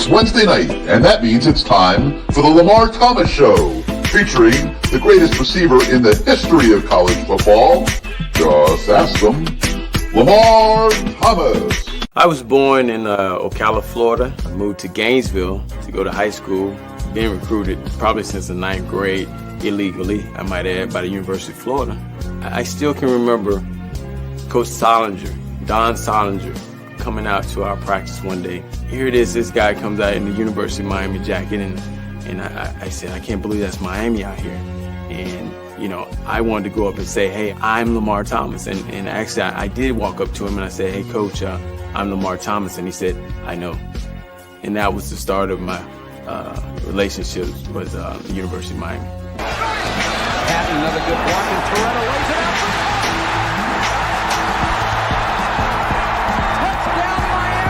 It's Wednesday night, and that means it's time for the Lamar Thomas Show, featuring the greatest receiver in the history of college football. Just ask them, Lamar Thomas. I was born in Ocala, Florida. I moved to Gainesville to go to high school. Been recruited probably since the 9th grade, illegally, I might add, by the University of Florida. I still can remember Coach Solinger, Don Solinger, coming out to our practice one day. Here it is, this guy comes out in the University of Miami jacket, and I said, I can't believe that's Miami out here. And, you know, I wanted to go up and say, hey, I'm Lamar Thomas. And actually, I did walk up to him and I said, hey, Coach, I'm Lamar Thomas. And he said, I know. And that was the start of my relationship with the University of Miami. Patton, another good block, and Toretto lays it out. Touchdown, Miami.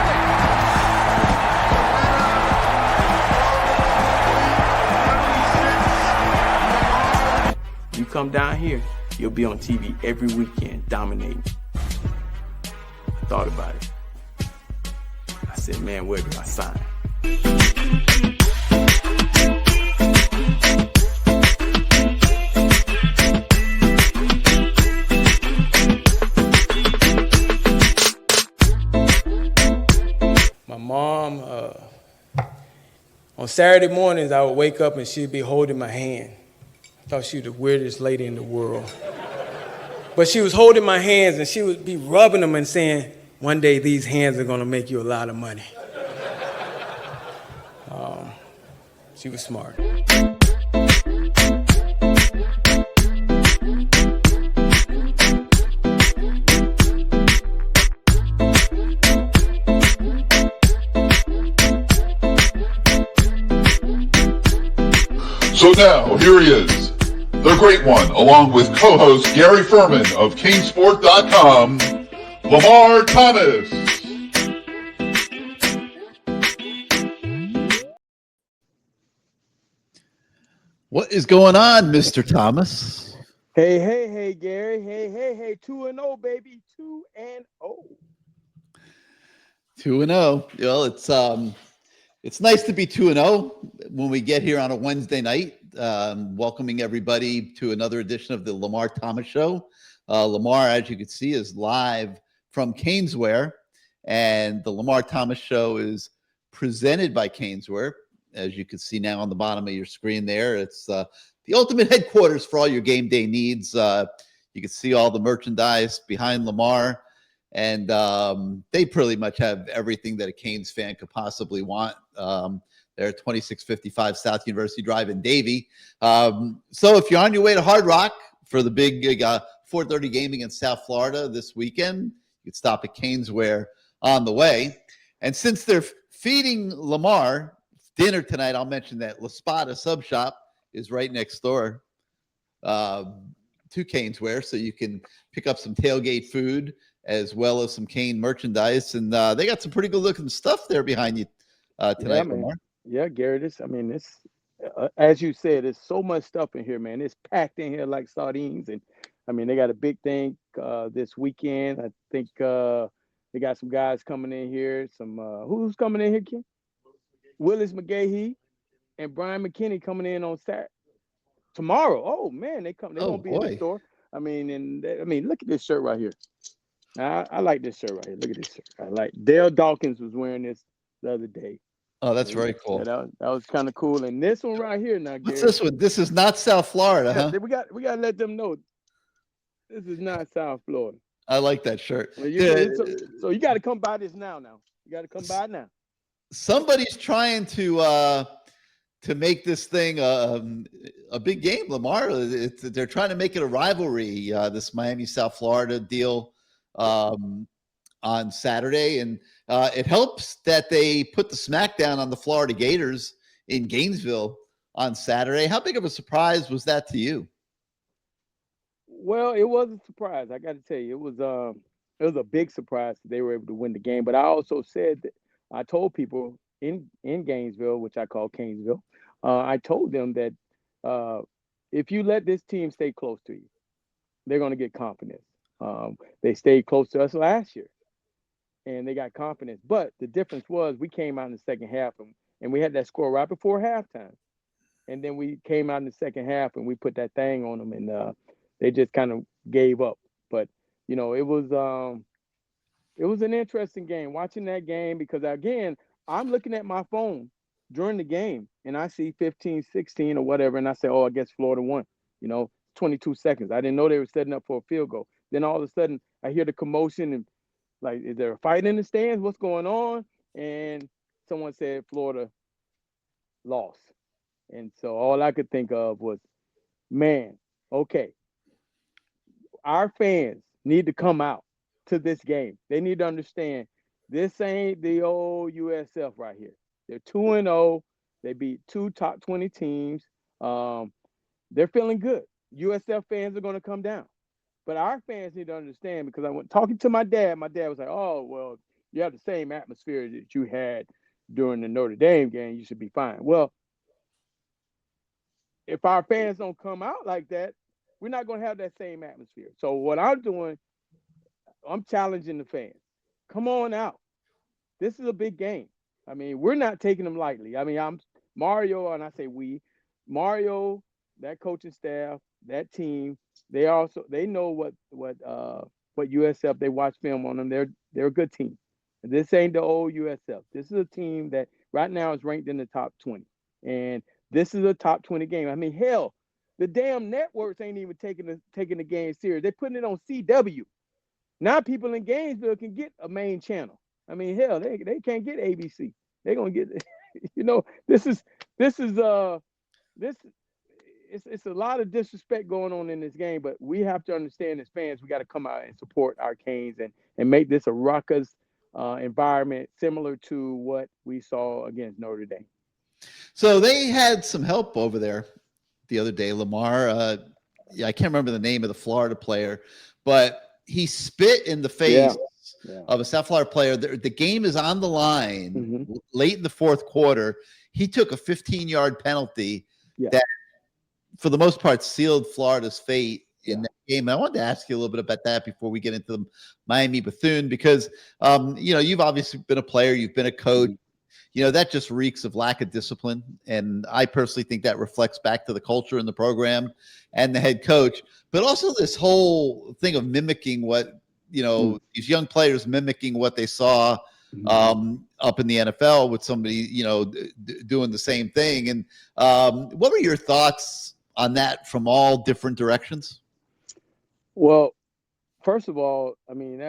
You come down here, you'll be on TV every weekend, dominating. I thought about it. I said, man, where do I sign? My mom, on Saturday mornings, I would wake up and she'd be holding my hand. I thought she was the weirdest lady in the world. But she was holding my hands and she would be rubbing them and saying, one day these hands are gonna make you a lot of money. She was smart. So now, here he is, the great one, along with co-host Gary Ferman of CaneSport.com, Lamar Thomas. What is going on, Mr. Thomas? Hey, Gary. Hey, 2-0, baby. 2-0. 2-0. Well, it's nice to be 2-0 when we get here on a Wednesday night. Welcoming everybody to another edition of the Lamar Thomas Show. Lamar, as you can see, is live from Caneswear, and the Lamar Thomas Show is presented by Caneswear. As you can see now on the bottom of your screen there, it's the ultimate headquarters for all your game day needs. You can see all the merchandise behind Lamar, and they pretty much have everything that a Canes fan could possibly want. They're at 2655 South University Drive in Davie. So if you're on your way to Hard Rock for the big 4:30 game against South Florida this weekend, you can stop at Caneswear on the way. And since they're feeding Lamar dinner tonight, I'll mention that La Spada Sub Shop is right next door to Caneswear, so you can pick up some tailgate food as well as some Cane merchandise. And they got some pretty good looking stuff there behind you tonight, Lamar. Yeah, Gary, as you said, there's so much stuff in here, man. It's packed in here like sardines. And I mean, they got a big thing this weekend. I think they got some guys coming in here. Who's coming in here, Ken? Willis McGahee and Brian McKinney coming in on Saturday. Tomorrow. Oh man, they won't be in the store. I mean, look at this shirt right here. I like this shirt right here. Look at this shirt. I like Dale Dawkins was wearing this the other day. Oh, that's very cool. Yeah, that was kind of cool. And this one right here now, Gary. What's this one? This is not South Florida, huh? We got to let them know this is not South Florida. I like that shirt. So you got to come buy this now. You got to come buy it now. Somebody's trying to make this thing a big game, Lamar. They're trying to make it a rivalry, this Miami-South Florida deal on Saturday. And it helps that they put the smackdown on the Florida Gators in Gainesville on Saturday. How big of a surprise was that to you? Well, it was a surprise. I got to tell you, it was a big surprise that they were able to win the game. But I also said that I told people in Gainesville, which I call Canesville, I told them that if you let this team stay close to you, they're going to get confidence. They stayed close to us last year, and they got confidence. But the difference was we came out in the second half and we had that score right before halftime. And then we came out in the second half and we put that thing on them, and they just kind of gave up. But it was an interesting game watching that game because again, I'm looking at my phone during the game and I see 15-16 or whatever, and I say, oh, I guess Florida won. 22 seconds. I didn't know they were setting up for a field goal. Then all of a sudden, I hear the commotion and like, is there a fight in the stands? What's going on? And someone said Florida lost. And so all I could think of was, man, okay, our fans need to come out to this game. They need to understand this ain't the old USF right here. They're 2-0. They beat two top 20 teams. They're feeling good. USF fans are going to come down. But our fans need to understand, because I went talking to my dad. My dad was like, oh, well, you have the same atmosphere that you had during the Notre Dame game. You should be fine. Well, if our fans don't come out like that, we're not going to have that same atmosphere. So what I'm doing, I'm challenging the fans. Come on out. This is a big game. I mean, we're not taking them lightly. I mean, I'm Mario, and I say we, Mario, that coaching staff, that team, they know what USF, they watch film on them. They're a good team. This ain't the old USF. This is a team that right now is ranked in the top 20. And this is a top 20 game. I mean, hell, the damn networks ain't even taking the game serious. They're putting it on CW. Now people in Gainesville can get a main channel. I mean, hell, they can't get ABC. They're gonna get it's a lot of disrespect going on in this game, but we have to understand as fans, we got to come out and support our Canes and make this a ruckus environment similar to what we saw against Notre Dame. So they had some help over there the other day. Lamar, I can't remember the name of the Florida player, but he spit in the face of a South Florida player. The game is on the line late in the fourth quarter. He took a 15-yard penalty that, for the most part, sealed Florida's fate in that game. I wanted to ask you a little bit about that before we get into the Miami Bethune, because you've obviously been a player, you've been a coach. That just reeks of lack of discipline. And I personally think that reflects back to the culture in the program and the head coach, but also this whole thing of mimicking what, these young players mimicking what they saw up in the NFL with somebody, doing the same thing. And what were your thoughts on that from all different directions? Well, first of all, I mean,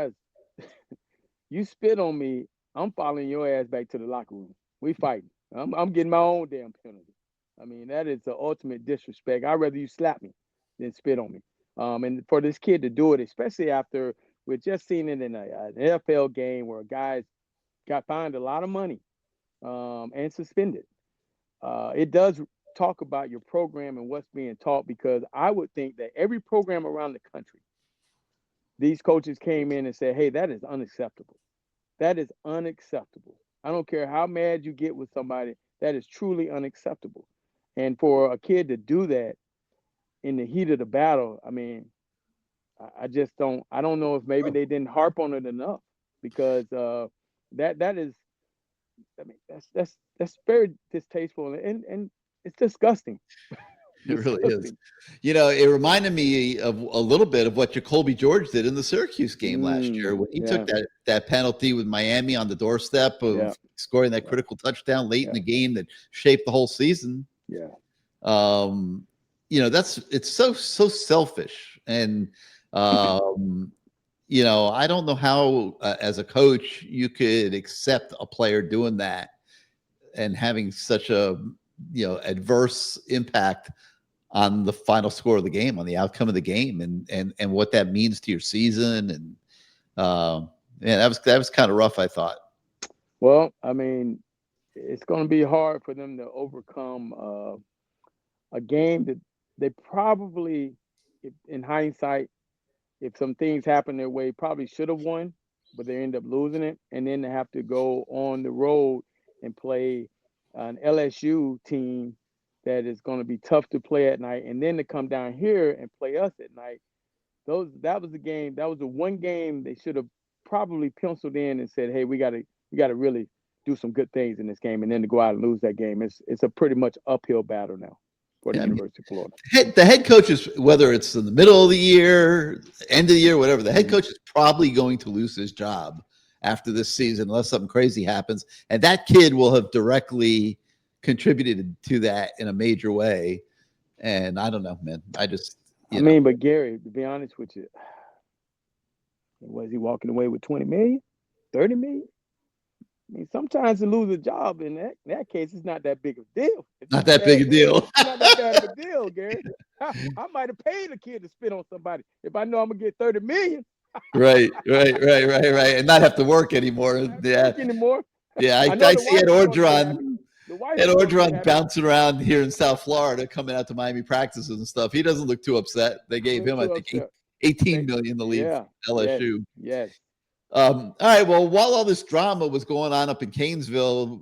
you spit on me, I'm following your ass back to the locker room. We fighting. I'm getting my own damn penalty. I mean, that is the ultimate disrespect. I'd rather you slap me than spit on me. And for this kid to do it, especially after we're just seeing it in an NFL game where guys got fined a lot of money and suspended. It does talk about your program and what's being taught, because I would think that every program around the country, these coaches came in and said, hey, that is unacceptable. That is unacceptable. I don't care how mad you get with somebody. That is truly unacceptable. And for a kid to do that in the heat of the battle, I mean, I don't know if maybe they didn't harp on it enough, because that is, I mean, that's very distasteful and it's disgusting. It really is. It reminded me of a little bit of what Jacoby George did in the Syracuse game last year when he took that penalty with Miami on the doorstep of scoring that critical touchdown late in the game that shaped the whole season. It's so selfish. And, I don't know how, as a coach, you could accept a player doing that and having such a, adverse impact on the final score of the game, on the outcome of the game, and what that means to your season. And that was kind of rough, I thought. Well, I mean, it's going to be hard for them to overcome a game that they probably, in hindsight, if some things happen their way, probably should have won, but they end up losing it, and then they have to go on the road and play an LSU team that is going to be tough to play at night, and then to come down here and play us at night. That was the game. That was the one game they should have probably penciled in and said, "Hey, we got to really do some good things in this game, and then to go out and lose that game, it's a pretty much uphill battle now for the University of Florida. The head coaches, whether it's in the middle of the year, end of the year, whatever, the head coach is probably going to lose his job after this season unless something crazy happens. And that kid will have directly contributed to that in a major way. And I don't know, man. But Gary, to be honest with you, was he walking away with 20 million, 30 million? I mean, sometimes to lose a job in that case, it's not that big of a deal. It's not that big a deal. It's not that bad of a deal, Gary. I might have paid a kid to spit on somebody if I know I'm gonna get 30 million. Right, and not have to work anymore. Yeah, I see Ed Orgeron bouncing around here in South Florida, coming out to Miami practices and stuff. He doesn't look too upset. They gave him, I think, $18 million to leave LSU. Yes. All right. Well, while all this drama was going on up in Canesville,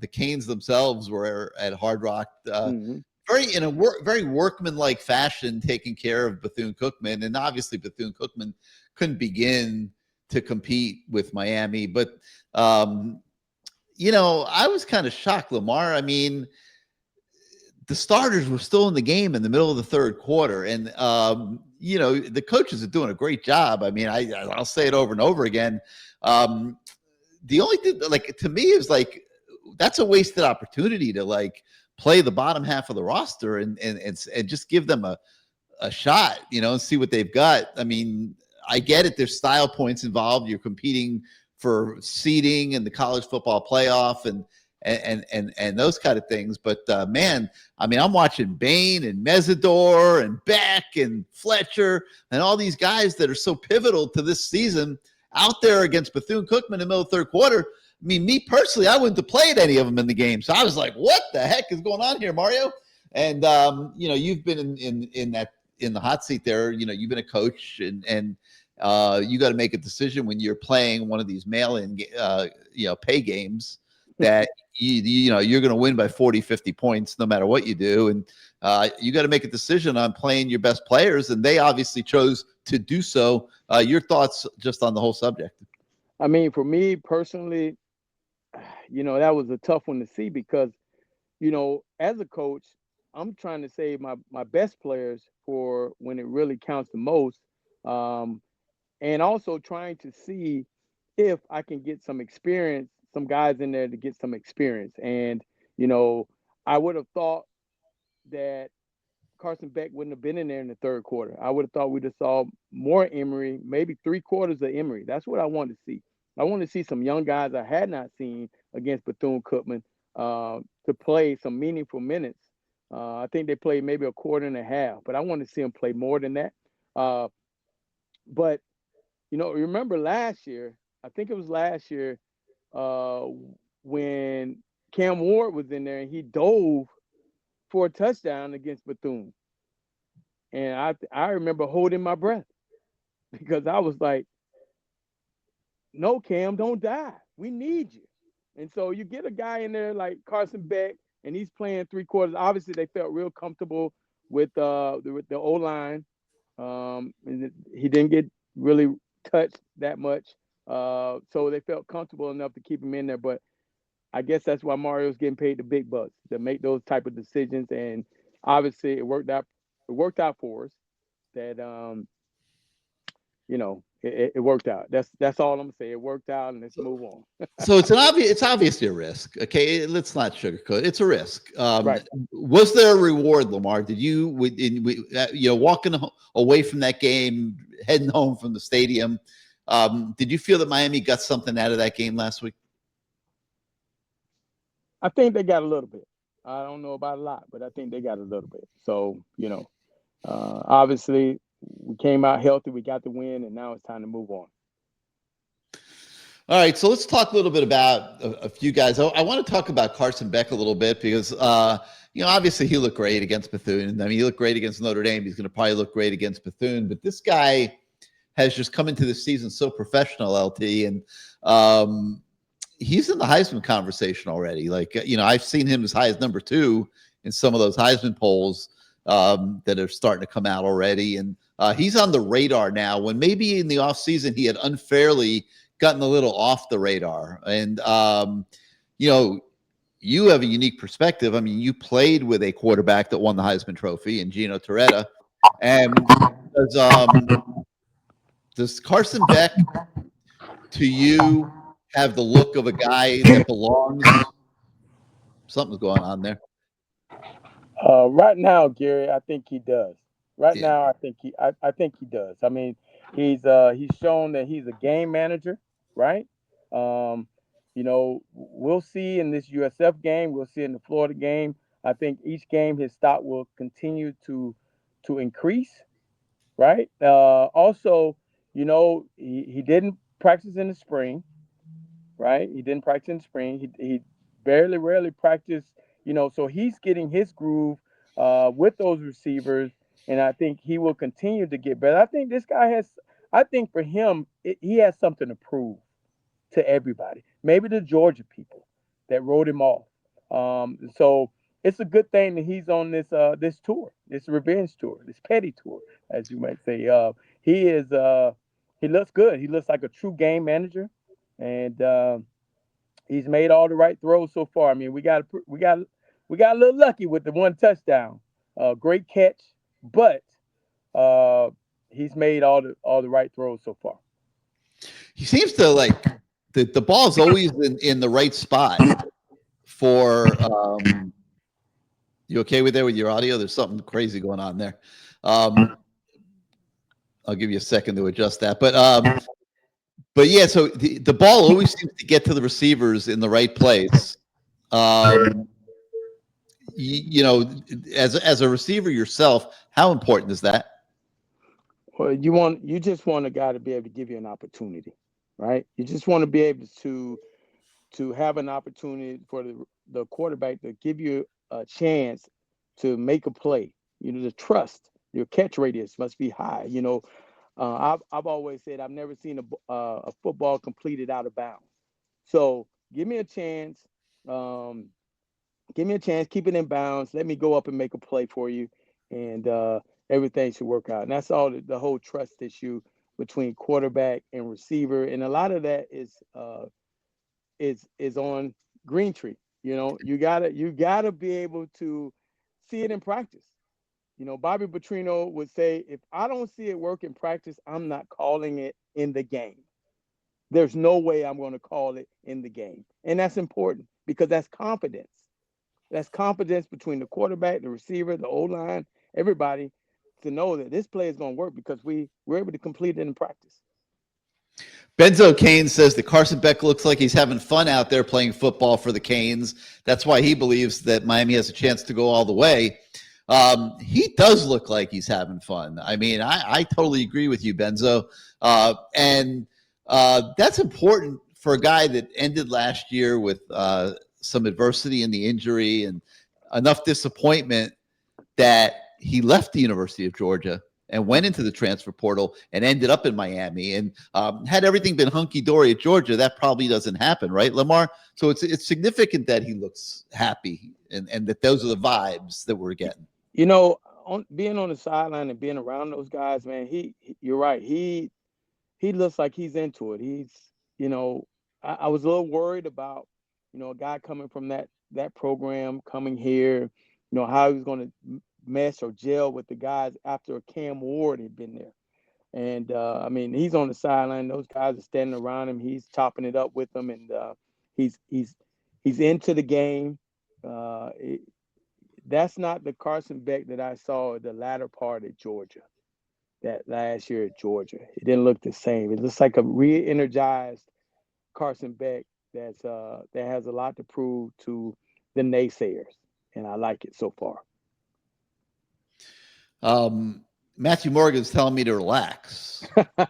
the Canes themselves were at Hard Rock, very workmanlike fashion, taking care of Bethune-Cookman, and obviously Bethune-Cookman couldn't begin to compete with Miami. But I was kind of shocked, Lamar. I mean, the starters were still in the game in the middle of the third quarter, and the coaches are doing a great job. I mean, I'll say it over and over again. The only thing, to me, is that's a wasted opportunity to play the bottom half of the roster and just give them a shot, and see what they've got. I mean, I get it. There's style points involved. You're competing for seeding in the college football playoff and those kind of things. But man, I mean, I'm watching Bain and Mesidor and Beck and Fletcher and all these guys that are so pivotal to this season out there against Bethune-Cookman in the middle of the third quarter. I mean, me personally, I wouldn't have played any of them in the game. So I was like, what the heck is going on here, Mario? And you've been in the hot seat there. You've been a coach, and you got to make a decision when you're playing one of these mail-in pay games that you're going to win by 40, 50 points no matter what you do. And you got to make a decision on playing your best players, and they obviously chose to do so. Your thoughts just on the whole subject? I mean, for me personally, that was a tough one to see because, as a coach, I'm trying to save my best players for when it really counts the most. And also trying to see if I can get some experience, some guys in there to get some experience. And, I would have thought that Carson Beck wouldn't have been in there in the third quarter. I would have thought we'd have saw more Emery, maybe 3/4 of Emery. That's what I wanted to see. I want to see some young guys I had not seen against Bethune-Cookman to play some meaningful minutes. I think they played maybe a quarter and a half, but I want to see them play more than that. But, remember last year, I think it was last year when Cam Ward was in there and he dove for a touchdown against Bethune. And I remember holding my breath because I was like, no, Cam, don't die. We need you. And so you get a guy in there like Carson Beck, and he's playing 3/4. Obviously, they felt real comfortable with the O-line. And he didn't get really touched that much. So they felt comfortable enough to keep him in there. But I guess that's why Mario's getting paid the big bucks to make those type of decisions. And obviously it worked out for us that, it worked out. That's all I'm gonna say. It worked out, and let's move on. So it's obviously a risk. Okay, let's not sugarcoat. It's a risk. Right. Was there a reward, Lamar? Did you, walking away from that game, heading home from the stadium, did you feel that Miami got something out of that game last week? I think they got a little bit. I don't know about a lot, but I think they got a little bit. So, obviously we came out healthy, we got the win, and now it's time to move on. All right, so let's talk a little bit about a few guys. I want to talk about Carson Beck a little bit because, obviously he looked great against Bethune. I mean, he looked great against Notre Dame. He's going to probably look great against Bethune. But this guy has just come into the season so professional, LT, and he's in the Heisman conversation already. I've seen him as high as number 2 in some of those Heisman polls that are starting to come out already. And he's on the radar now when maybe in the offseason he had unfairly gotten a little off the radar. And you have a unique perspective. I mean, you played with a quarterback that won the Heisman Trophy in Gino Torretta. And does Carson Beck, to you, have the look of a guy that belongs? Something's going on there. Right now, Gary, I think he does. Right Yeah. now, I think he does. I mean, he's shown that he's a game manager, right? We'll see in this USF game. We'll see in the Florida game. I think each game his stock will continue to increase, right? Also, he didn't practice in the spring, right? He didn't practice in the spring. He rarely practiced, so he's getting his groove with those receivers, and I think he will continue to get better. I think this guy I think for him, he has something to prove to everybody, maybe the Georgia people that wrote him off. So it's a good thing that he's on this tour, this revenge tour, this petty tour, as you might say. He looks good. He looks like a true game manager, and he's made all the right throws so far. I mean, we got a little lucky with the one touchdown, great catch, but he's made all the right throws so far. He seems to like the ball's always in the right spot for. You okay with your audio? There's something crazy going on there. I'll give you a second to adjust that, but yeah, so the ball always seems to get to the receivers in the right place. As a receiver yourself, how important is that? Well, you just want a guy to be able to give you an opportunity, right? You just want to be able to have an opportunity for the quarterback to give you a chance to make a play. The trust, your catch radius must be high. I've always said I've never seen a football completed out of bounds. So give me a chance. Keep it in bounds. Let me go up and make a play for you, and everything should work out. And that's all the whole trust issue between quarterback and receiver, and a lot of that is on Greentree. You gotta be able to see it in practice. Bobby Petrino would say, if I don't see it work in practice, I'm not calling it in the game. There's no way I'm going to call it in the game. And that's important because that's confidence. That's confidence between the quarterback, the receiver, the O-line, everybody, to know that this play is going to work because we're able to complete it in practice. Benzo Kane says that Carson Beck looks like he's having fun out there playing football for the Canes. That's why he believes that Miami has a chance to go all the way. He does look like he's having fun. I mean, I totally agree with you, Benzo. And that's important for a guy that ended last year with some adversity in the injury and enough disappointment that he left the University of Georgia and went into the transfer portal and ended up in Miami. And had everything been hunky-dory at Georgia, that probably doesn't happen, right, Lamar? So it's significant that he looks happy and that those are the vibes that we're getting. Being on the sideline and being around those guys, man, you're right. He looks like he's into it. I was a little worried about, a guy coming from that program coming here, how he was going to mesh or gel with the guys after Cam Ward had been there. And I mean, he's on the sideline. Those guys are standing around him. He's chopping it up with them, and he's into the game. That's not the Carson Beck that I saw at the latter part at Georgia, that last year at Georgia. It didn't look the same. It looks like a re-energized Carson Beck that has a lot to prove to the naysayers, and I like it so far. Matthew Morgan's telling me to relax. I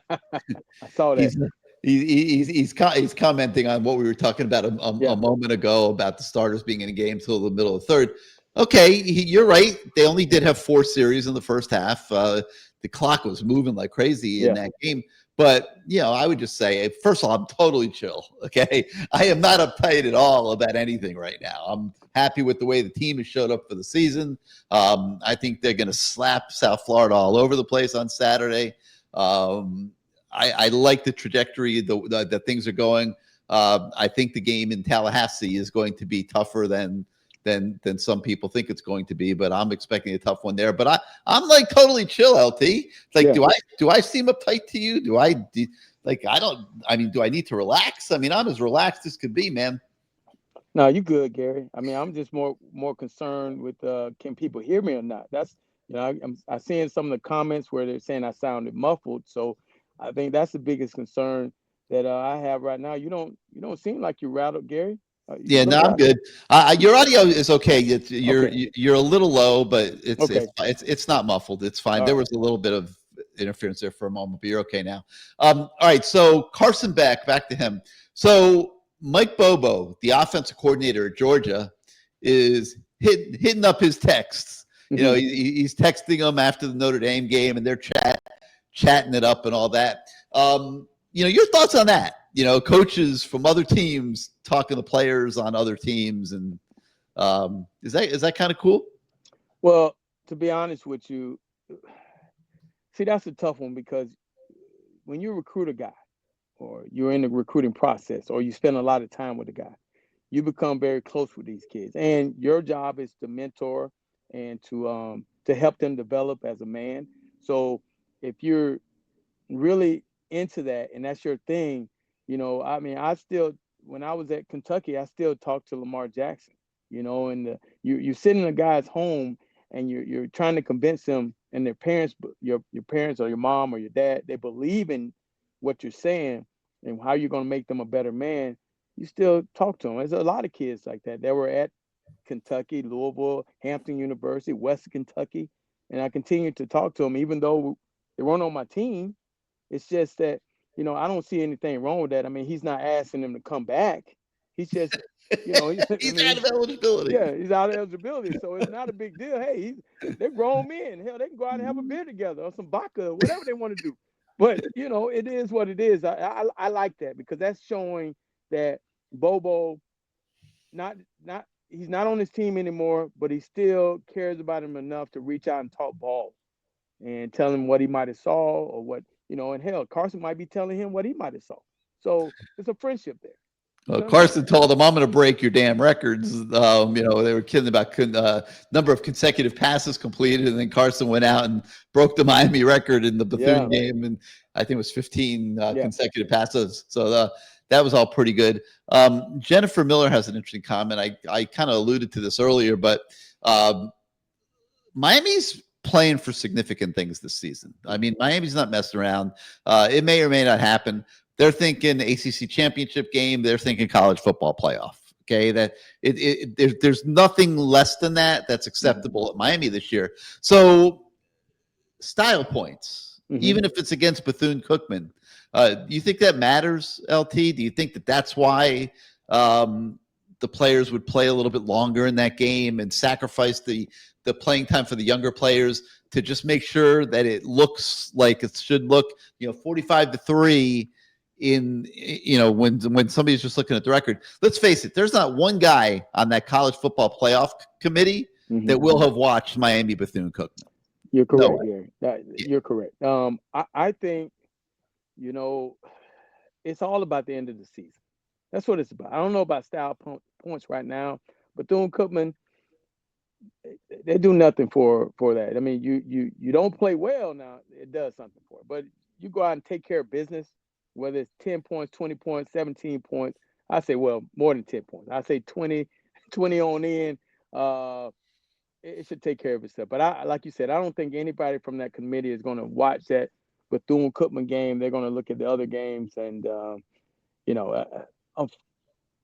saw that. He's commenting on what we were talking about a moment ago about the starters being in a game till the middle of the third. Okay, you're right. They only did have 4 series in the first half. The clock was moving like crazy in that game. But, I would just say, first of all, I'm totally chill, okay? I am not uptight at all about anything right now. I'm happy with the way the team has showed up for the season. I think they're going to slap South Florida all over the place on Saturday. I like the trajectory that things are going. I think the game in Tallahassee is going to be tougher than some people think it's going to be, but I'm expecting a tough one there. But I'm like totally chill, LT. Like, do I seem uptight to you? Do I need to relax? I mean, I'm as relaxed as could be, man. No, you good, Gary. I mean, I'm just more concerned with can people hear me or not? That's I'm seeing some of the comments where they're saying I sounded muffled. So I think that's the biggest concern that I have right now. You don't seem like you're rattled, Gary. Yeah, no, I'm good. Your audio is okay. You're a little low, but it's not muffled. It's fine. There was a little bit of interference there for a moment, but you're okay now. All right. So Carson Beck, back to him. So Mike Bobo, the offensive coordinator at Georgia, is hitting up his texts. You know, he's texting them after the Notre Dame game, and they're chatting it up and all that. Your thoughts on that? Coaches from other teams talking to players on other teams, and is that kind of cool? Well, to be honest with you, see, that's a tough one, because when you recruit a guy, or you're in the recruiting process, or you spend a lot of time with a guy, you become very close with these kids, and your job is to mentor and to help them develop as a man. So if you're really into that and that's your thing, I mean, when I was at Kentucky, I still talked to Lamar Jackson, and you sit in a guy's home and you're trying to convince them, and their parents, your parents or your mom or your dad, they believe in what you're saying and how you're going to make them a better man. You still talk to them. There's a lot of kids like that were at Kentucky, Louisville, Hampton University, West Kentucky, and I continue to talk to them even though they weren't on my team. It's just that, I don't see anything wrong with that. I mean, he's not asking them to come back. He's just, he's out of eligibility. Yeah, he's out of eligibility. So it's not a big deal. Hey, they're grown men. Hell, they can go out and have a beer together or some vodka, whatever they want to do. But, it is what it is. I like that, because that's showing that Bobo, he's not on his team anymore, but he still cares about him enough to reach out and talk ball and tell him what he might have saw, or what, and hell, Carson might be telling him what he might have saw. So it's a friendship there. Carson told him, "I'm going to break your damn records." They were kidding about number of consecutive passes completed, and then Carson went out and broke the Miami record in the Bethune game, and I think it was 15 consecutive passes. So that was all pretty good. Jennifer Miller has an interesting comment. I kind of alluded to this earlier, but Miami's playing for significant things this season. I mean, Miami's not messing around. It may or may not happen. They're thinking ACC championship game. They're thinking college football playoff. Okay, that there's nothing less than that that's acceptable at Miami this year. So style points, even if it's against Bethune-Cookman, do you think that matters, LT? Do you think that's why the players would play a little bit longer in that game and sacrifice the playing time for the younger players to just make sure that it looks like it should look, 45-3 when somebody's just looking at the record? Let's face it, there's not one guy on that college football playoff committee that will have watched Miami Bethune-Cookman. You're correct, Gary. You're correct. I think, it's all about the end of the season. That's what it's about. I don't know about style points right now, but Bethune-Cookman, they do nothing for that. I mean, you don't play well now, it does something for it. But you go out and take care of business, whether it's 10 points, 20 points, 17 points. I say, well, more than 10 points. I say 20 on in. It should take care of itself. But like you said, I don't think anybody from that committee is going to watch that Bethune-Cookman game. They're going to look at the other games, and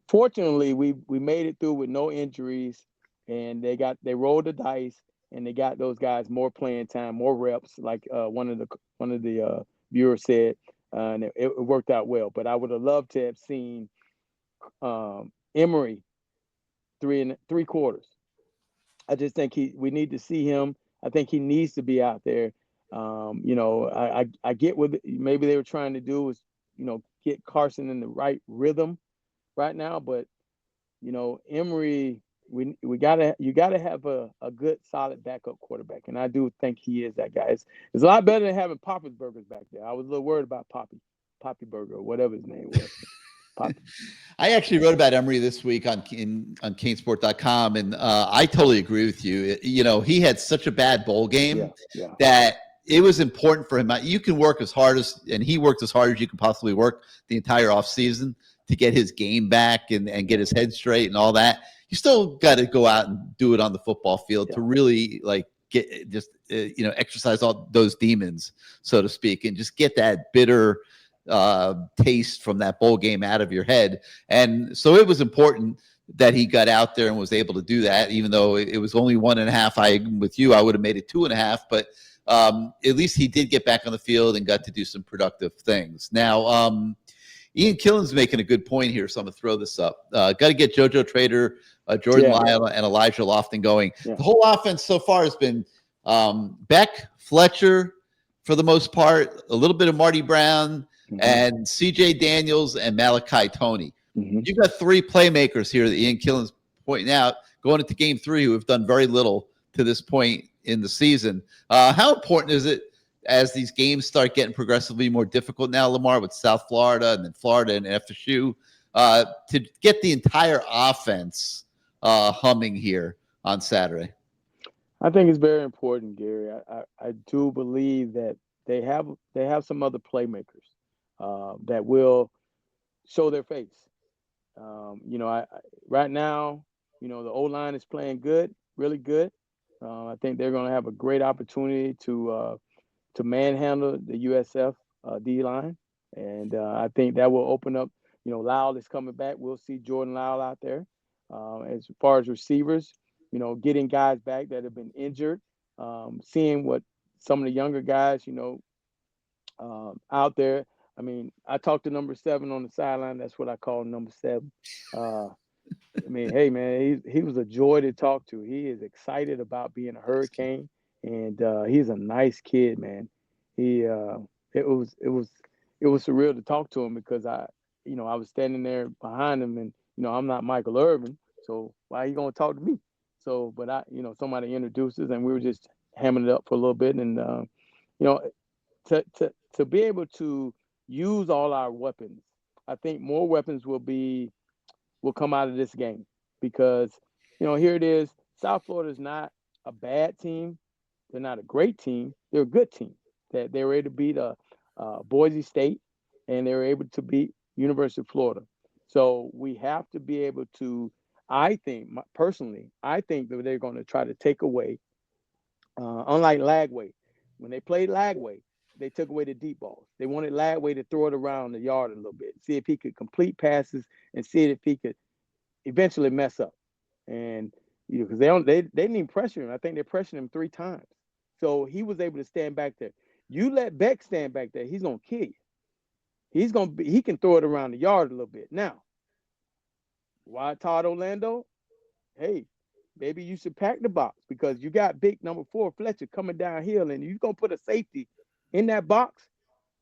fortunately, we made it through with no injuries, and they rolled the dice, and they got those guys more playing time, more reps, like one of the viewers said, and it worked out well. But I would have loved to have seen Emory 3 3/4. I just think we need to see him. I think he needs to be out there. I get what maybe they were trying to do was, get Carson in the right rhythm right now, but Emory, you gotta have a good solid backup quarterback, and I do think he is that guy. It's a lot better than having Papa's Burgers back there. I was a little worried about Poppy Burger or whatever his name was. I actually wrote about Emory this week on CaneSport.com, and I totally agree with you. He had such a bad bowl game that it was important for him. You can work and he worked as hard as you can possibly work the entire offseason to get his game back and get his head straight and all that. You still got to go out and do it on the football field to really get exercise all those demons, so to speak, and just get that bitter taste from that bowl game out of your head. And so it was important that he got out there and was able to do that, even though it was only 1.5. With you, I would have made it 2.5, but at least he did get back on the field and got to do some productive things. Now, Ian Killen's making a good point here, so I'm going to throw this up. Got to get JoJo Trader, Jordan Lyle, and Elijah Lofton going. The whole offense so far has been Beck, Fletcher, for the most part, a little bit of Marty Brown, and C.J. Daniels and Malachi Toney. You've got 3 playmakers here that Ian Killen's pointing out going into Game 3 who have done very little to this point in the season. How important is it as these games start getting progressively more difficult now, Lamar, with South Florida and then Florida and FSU, to get the entire offense humming here on Saturday? I think it's very important, Gary. I do believe that they have some other playmakers that will show their face. Right now, the O-line is playing good, really good. I think they're going to have a great opportunity to manhandle the USF D-line, and I think that will open up. Lyle is coming back. We'll see Jordan Lyle out there. As far as receivers, getting guys back that have been injured, seeing what some of the younger guys, out there. I mean, I talked to number 7 on the sideline. That's what I call number 7. Hey, man, he was a joy to talk to. He is excited about being a Hurricane, and he's a nice kid, man. It was surreal to talk to him because I was standing there behind him, and I'm not Michael Irvin, so why are you gonna talk to me? So, but somebody introduced us, and we were just hamming it up for a little bit, and to be able to use all our weapons, I think more weapons will come out of this game because here it is. South Florida is not a bad team. They're not a great team. They're a good team. That they were able to beat Boise State, and they were able to beat University of Florida. So we have to be able to. I think that they're going to try to take away, unlike Lagway. When they played Lagway, they took away the deep balls. They wanted Lagway to throw it around the yard a little bit, see if he could complete passes and see if he could eventually mess up. And because they didn't even pressure him. I think they pressured him 3 times. So he was able to stand back there. You let Beck stand back there, he's gonna kill you. He can throw it around the yard a little bit. Now, why Todd Orlando? Hey, maybe you should pack the box because you got big number 4 Fletcher coming downhill, and you're gonna put a safety in that box,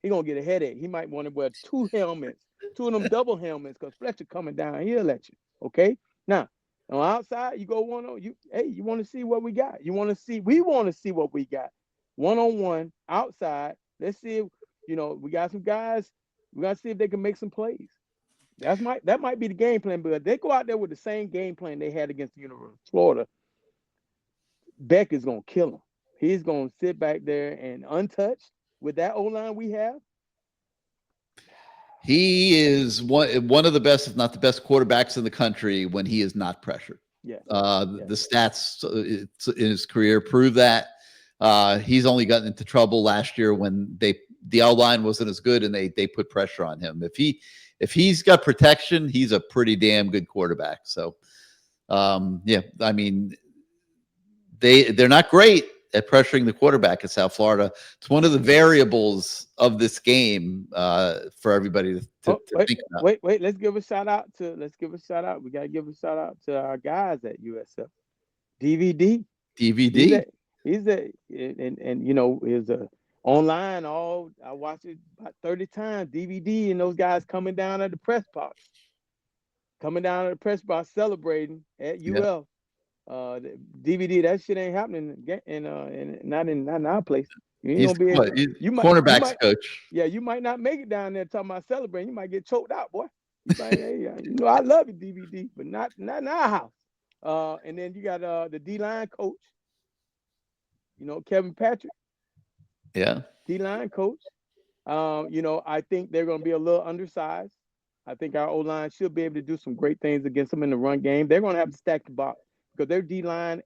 he's gonna get a headache. He might want to wear 2 helmets, 2 of them double helmets, because Fletcher coming downhill at you. Okay? Now, on the outside, you go you want to see what we got. We want to see what we got. 1-on-1 outside. Let's see if, we got some guys. We gotta see if they can make some plays. That might be the game plan, but if they go out there with the same game plan they had against the University of Florida, Beck is gonna kill him. He's gonna sit back there and untouched with that O-line we have. He is one of the best, if not the best, quarterbacks in the country when he is not pressured. The stats in his career prove that. He's only gotten into trouble last year when the O-line wasn't as good and they put pressure on him. If he's got protection, he's a pretty damn good quarterback. So, I mean, they're not great at pressuring the quarterback at South Florida. It's one of the variables of this game for everybody to think about. Wait. Let's give a shout out. We got to give a shout out to our guys at USF. DVD. He's a online. I watched it about 30 times. DVD and those guys coming down at the press box, celebrating at UL. DVD, that shit ain't happening not in our place. You ain't gonna be cornerbacks coach. Yeah, you might not make it down there talking about celebrating. You might get choked out, boy. You might, hey, I love you, DVD, but not in our house. And then you got the D-line coach, Kevin Patrick. Yeah. D-line coach. I think they're going to be a little undersized. I think our O-line should be able to do some great things against them in the run game. They're going to have to stack the box because their D-line,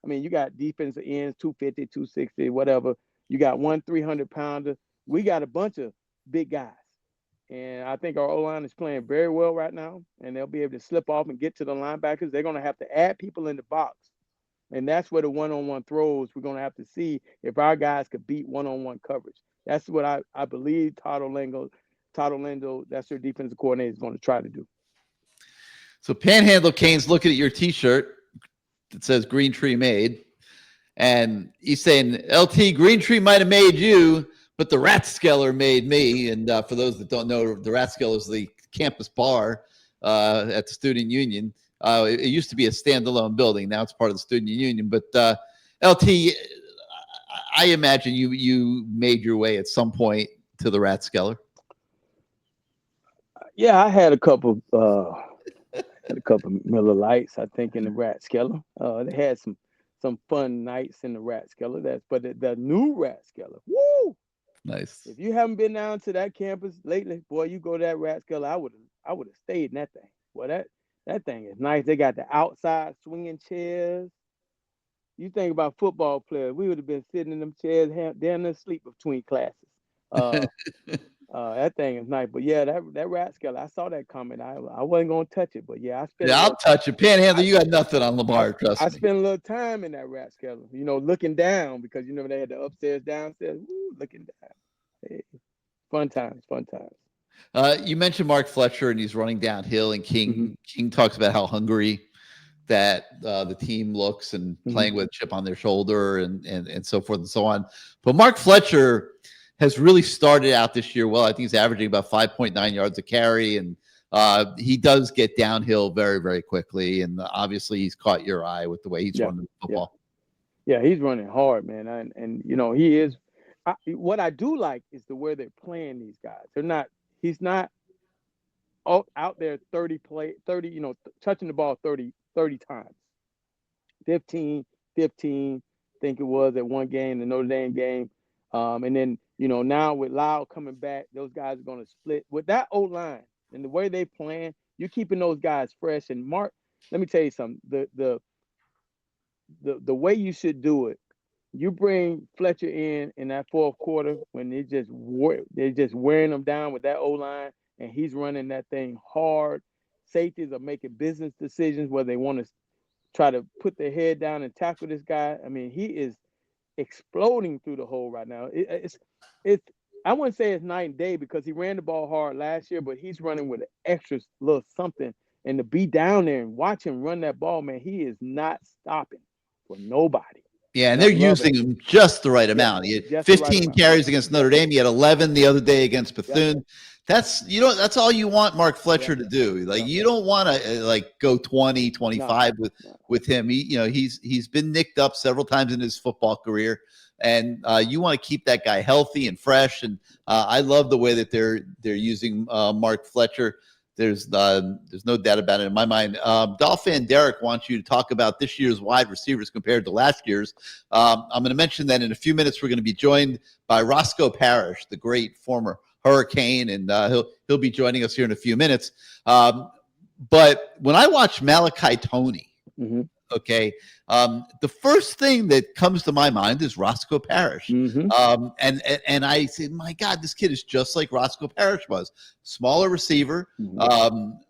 you got defensive ends, 250, 260, whatever. You got 300-pounder. We got a bunch of big guys. And I think our O-line is playing very well right now, and they'll be able to slip off and get to the linebackers. They're going to have to add people in the box. And that's where the one-on-one throws, we're going to have to see if our guys could beat one-on-one coverage. That's what I believe Todd Orlando, that's their defensive coordinator, is going to try to do. So Panhandle Cane's looking at your T-shirt that says Green Tree Made, and he's saying, LT, Green Tree might have made you, but the Rathskeller made me. And for those that don't know, the Rathskeller is the campus bar at the Student Union. It used to be a standalone building. Now it's part of the Student Union. But LT, I imagine you made your way at some point to the Rathskeller. Yeah, I had a couple Miller Lights, I think, in the Rathskeller. They had some fun nights in the Rathskeller. But the new Rathskeller, woo! Nice. If you haven't been down to that campus lately, boy, you go to that Rathskeller, I would have stayed in that thing. Boy, that thing is nice. They got the outside swinging chairs. You think about football players, we would have been sitting in them chairs down there asleep between classes. That thing is nice. But yeah, that Rathskeller, I saw that comment. I wasn't gonna touch it, but yeah, I'll touch it. Panhandle, you got nothing on Lamar, trust me. I spent a little time in that Rathskeller, looking down, because they had the upstairs, downstairs, looking down. Hey, fun times. You mentioned Mark Fletcher, and he's running downhill, and King talks about how hungry that the team looks and playing with a chip on their shoulder and so forth and so on. But Mark Fletcher has really started out this year well. I think he's averaging about 5.9 yards a carry, and he does get downhill very, very quickly. And obviously he's caught your eye with the way he's running the football. Yeah, he's running hard, man. And he is. What I do like is the way they're playing these guys. He's not out there 30, touching the ball 30 times. 15, I think it was at one game, the Notre Dame game. And then, now with Lau coming back, those guys are going to split. With that O-line and the way they playing, you're keeping those guys fresh. And Mark, let me tell you something. The way you should do it, you bring Fletcher in that fourth quarter when they're just wearing them down with that O-line, and he's running that thing hard. Safeties are making business decisions where they want to try to put their head down and tackle this guy. I mean, he is exploding through the hole right now. I wouldn't say it's night and day, because he ran the ball hard last year, but he's running with an extra little something. And to be down there and watch him run that ball, man, he is not stopping for nobody. Yeah, and they're using him just the right amount. He had 15 carries against Notre Dame. He had 11 the other day against Bethune. That's all you want Mark Fletcher to do. Like, you don't want to go 20, 25 with him. He's been nicked up several times in his football career, and you want to keep that guy healthy and fresh. And I love the way that they're using Mark Fletcher. There's no doubt about it in my mind. Dolph and Derek wants you to talk about this year's wide receivers compared to last year's. I'm going to mention that in a few minutes we're going to be joined by Roscoe Parrish, the great former Hurricane, and he'll be joining us here in a few minutes. But when I watch Malachi Toney, okay, the first thing that comes to my mind is Roscoe Parrish. And I say, my God, this kid is just like Roscoe Parrish was. Smaller receiver,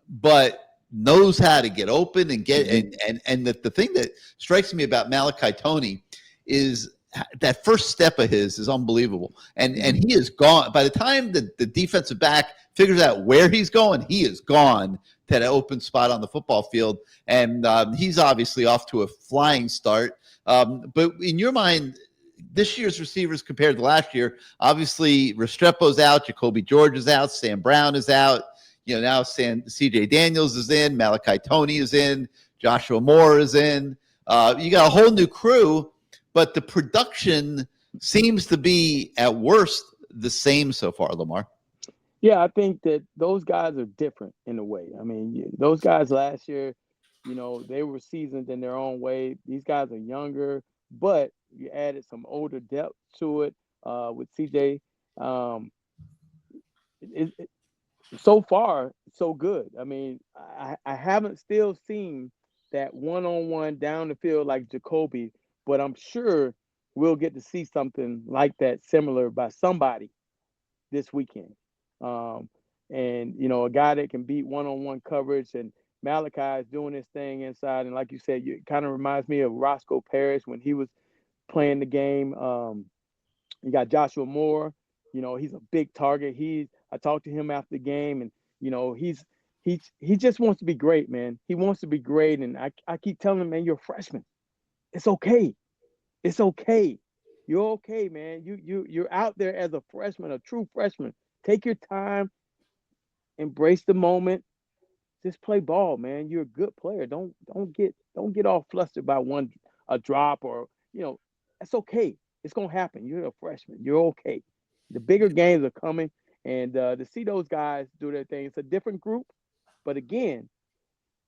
but knows how to get open and get and the thing that strikes me about Malachi Toney is that first step of his is unbelievable. And he is gone. By the time the defensive back figures out where he's going, he is gone to that open spot on the football field. And he's obviously off to a flying start. But in your mind, this year's receivers compared to last year, obviously Restrepo's out, Jacoby George is out, Sam Brown is out. Now CJ Daniels is in, Malachi Toney is in, Joshua Moore is in. You got a whole new crew, but the production seems to be at worst the same so far, Lamar. Yeah, I think that those guys are different in a way. I mean, those guys last year, they were seasoned in their own way. These guys are younger, but you added some older depth to it with CJ. Um, it, so far, so good. I mean, I haven't still seen that one-on-one down the field like Jacoby, but I'm sure we'll get to see something like that similar by somebody this weekend. Um, and a guy that can beat one-on-one coverage, and Malachi is doing his thing inside. And like you said, it kind of reminds me of Roscoe Parrish when he was playing the game. You got Joshua Moore. He's a big target. I talked to him after the game, and he just wants to be great, man. He wants to be great, and I keep telling him, man, you're a freshman. It's okay. It's okay. You're okay, man. You're out there as a freshman, a true freshman. Take your time, embrace the moment, just play ball, man. You're a good player. Don't get all flustered by a drop or that's okay. It's gonna happen. You're a freshman. You're okay. The bigger games are coming, and to see those guys do their thing, it's a different group. But again,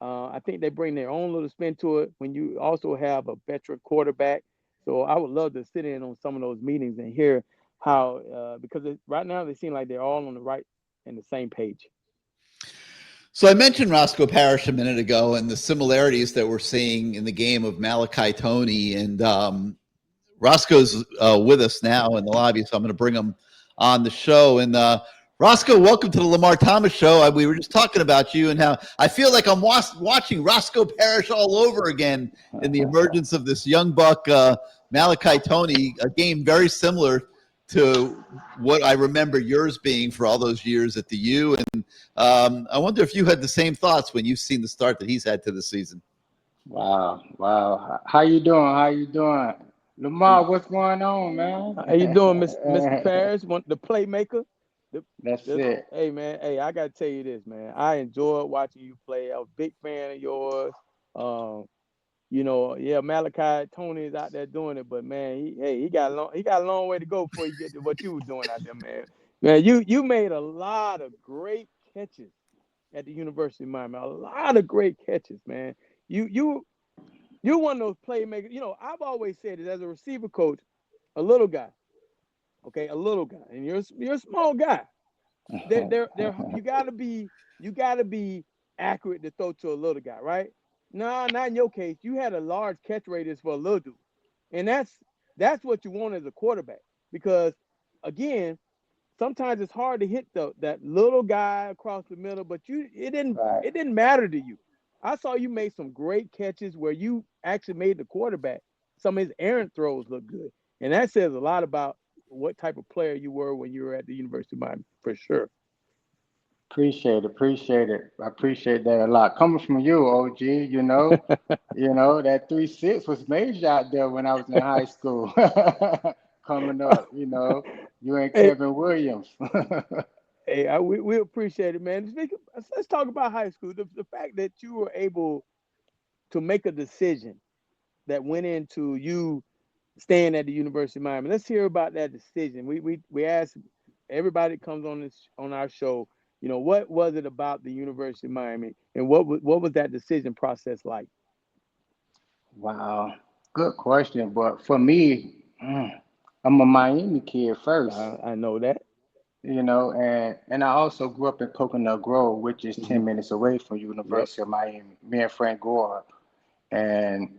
I think they bring their own little spin to it when you also have a veteran quarterback. So I would love to sit in on some of those meetings and hear how, because right now they seem like they're all on the right and the same page. So I mentioned Roscoe Parrish a minute ago and the similarities that we're seeing in the game of Malachi Toney, and Roscoe's with us now in the lobby, so I'm going to bring him on the show. And Roscoe, welcome to the Lamar Thomas Show. We were just talking about you and how I feel like I'm watching Roscoe Parrish all over again in the emergence of this young buck, Malachi Toney, a game very similar to what I remember yours being for all those years at the U. And I wonder if you had the same thoughts when you've seen the start that he's had to the season. Wow. How you doing? How you doing? Lamar, what's going on, man? How you doing, Mr. Parrish, the playmaker? That's it. Hey, man. Hey, I gotta tell you this, man. I enjoyed watching you play. I was a big fan of yours. Um, yeah, Malachi Toney is out there doing it, but man, he got a long way to go before you get to what you were doing out there, man. Man, you made a lot of great catches at the University of Miami. A lot of great catches, man. You're one of those playmakers. I've always said it as a receiver coach, a little guy, okay, a little guy, and you're a small guy. You gotta be accurate to throw to a little guy, right? No, not in your case. You had a large catch radius for a little dude, and that's what you want as a quarterback. Because again, sometimes it's hard to hit that little guy across the middle, but it Right. didn't matter to you. I saw you made some great catches where you actually made the quarterback. Some of his errant throws look good, and that says a lot about what type of player you were when you were at the University of Miami, for sure. Appreciate it. I appreciate that a lot. Coming from you, OG, that 3-6 was major out there when I was in high school. Coming up, you and Hey, Kevin Williams. hey, we appreciate it, man. Let's talk about high school. The fact that you were able to make a decision that went into you staying at the University of Miami. Let's hear about that decision. We asked everybody that comes on our show, what was it about the University of Miami, and what was that decision process like? Wow, good question. But for me, I'm a Miami kid first. I know that. And I also grew up in Coconut Grove, which is Hmm. 10 minutes away from Yep. University of Miami. Me and Frank Gore, and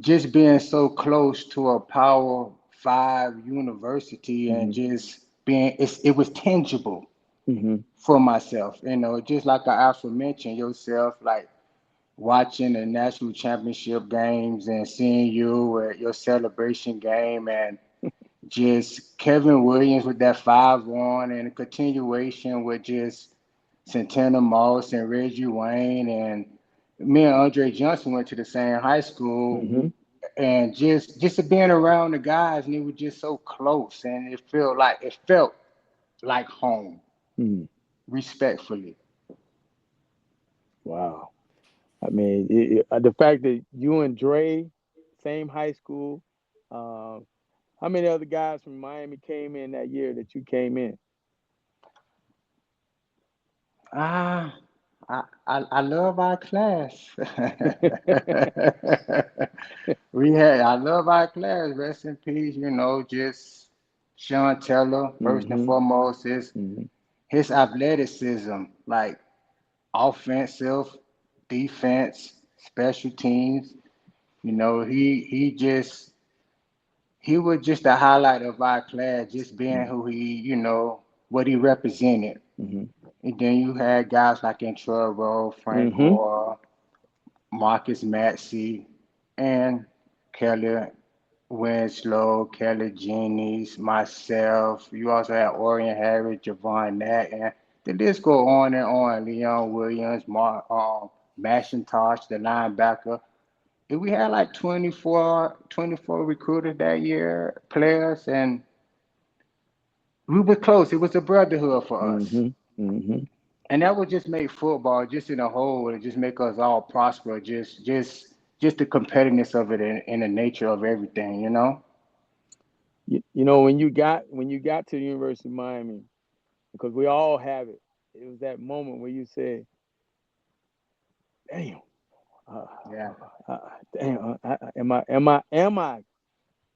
just being so close to a Power 5 university and Hmm. just it was tangible Hmm. for myself. Just like I also mentioned yourself, like watching the national championship games and seeing you at your celebration game and just Kevin Williams with that 5-1 and a continuation with just Santana Moss and Reggie Wayne and me and Andre Johnson went to the same high school Hmm. and just being around the guys and it was just so close and it felt like home, Hmm. respectfully. Wow. I mean, the fact that you and Dre, same high school. Um, how many other guys from Miami came in that year that you came in? Ah, I love our class. I love our class. Rest in peace. Just Sean Taylor. First and Mm-hmm. foremost is Mm-hmm. his athleticism, like offensive, defense, special teams. He was just a highlight of our class, just being who what he represented. Mm-hmm. And then you had guys like Intrero, Frank Mm-hmm. Gore, Marcus Maxey, and Kelly Winslow, Kelly Jennings, myself. You also had Orion Harris, Javon Nat, and the list go on and on. Leon Williams, Mashintosh, the linebacker. And we had like 24 recruited that year, players, and we were close. It was a brotherhood for us. Mm-hmm. Mm-hmm. And that would just make football just in a whole and just make us all prosper. Just the competitiveness of it and the nature of everything. When you got to the University of Miami, because we all have it. It was that moment where you said, "Damn, uh, Yeah. uh, damn,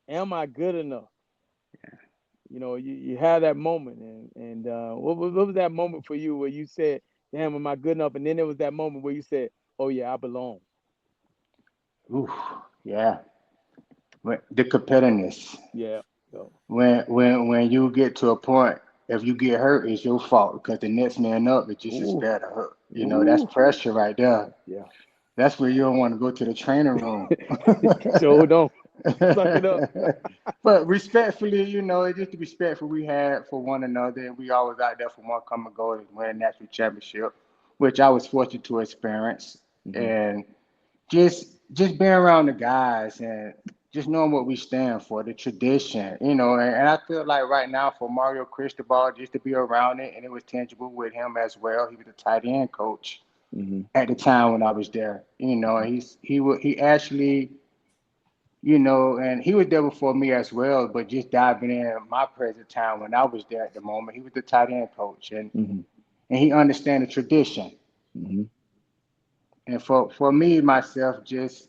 am I good enough?" You had that moment, and what was that moment for you where you said, "Damn, am I good enough?" And then there was that moment where you said, "Oh yeah, I belong." Oof. Yeah. The competitiveness. Yeah. So, When you get to a point, if you get hurt, it's your fault because the next man up is just as ooh, bad to hurt. That's ooh, pressure right there. yeah. That's where you don't want to go to the training room. So don't suck it up. But respectfully, it's just the respectful we had for one another. And we always out there for one common goal is win a national championship, which I was fortunate to experience. Mm-hmm. And just being around the guys and just knowing what we stand for, the tradition, and I feel like right now for Mario Cristobal, just to be around it, and it was tangible with him as well. He was the tight end coach Mm-hmm. at the time when I was there. He actually, and he was there before me as well, but just diving in my present time when I was there at the moment, he was the tight end coach, and Mm-hmm. he understand the tradition. Mm-hmm. And for me myself, just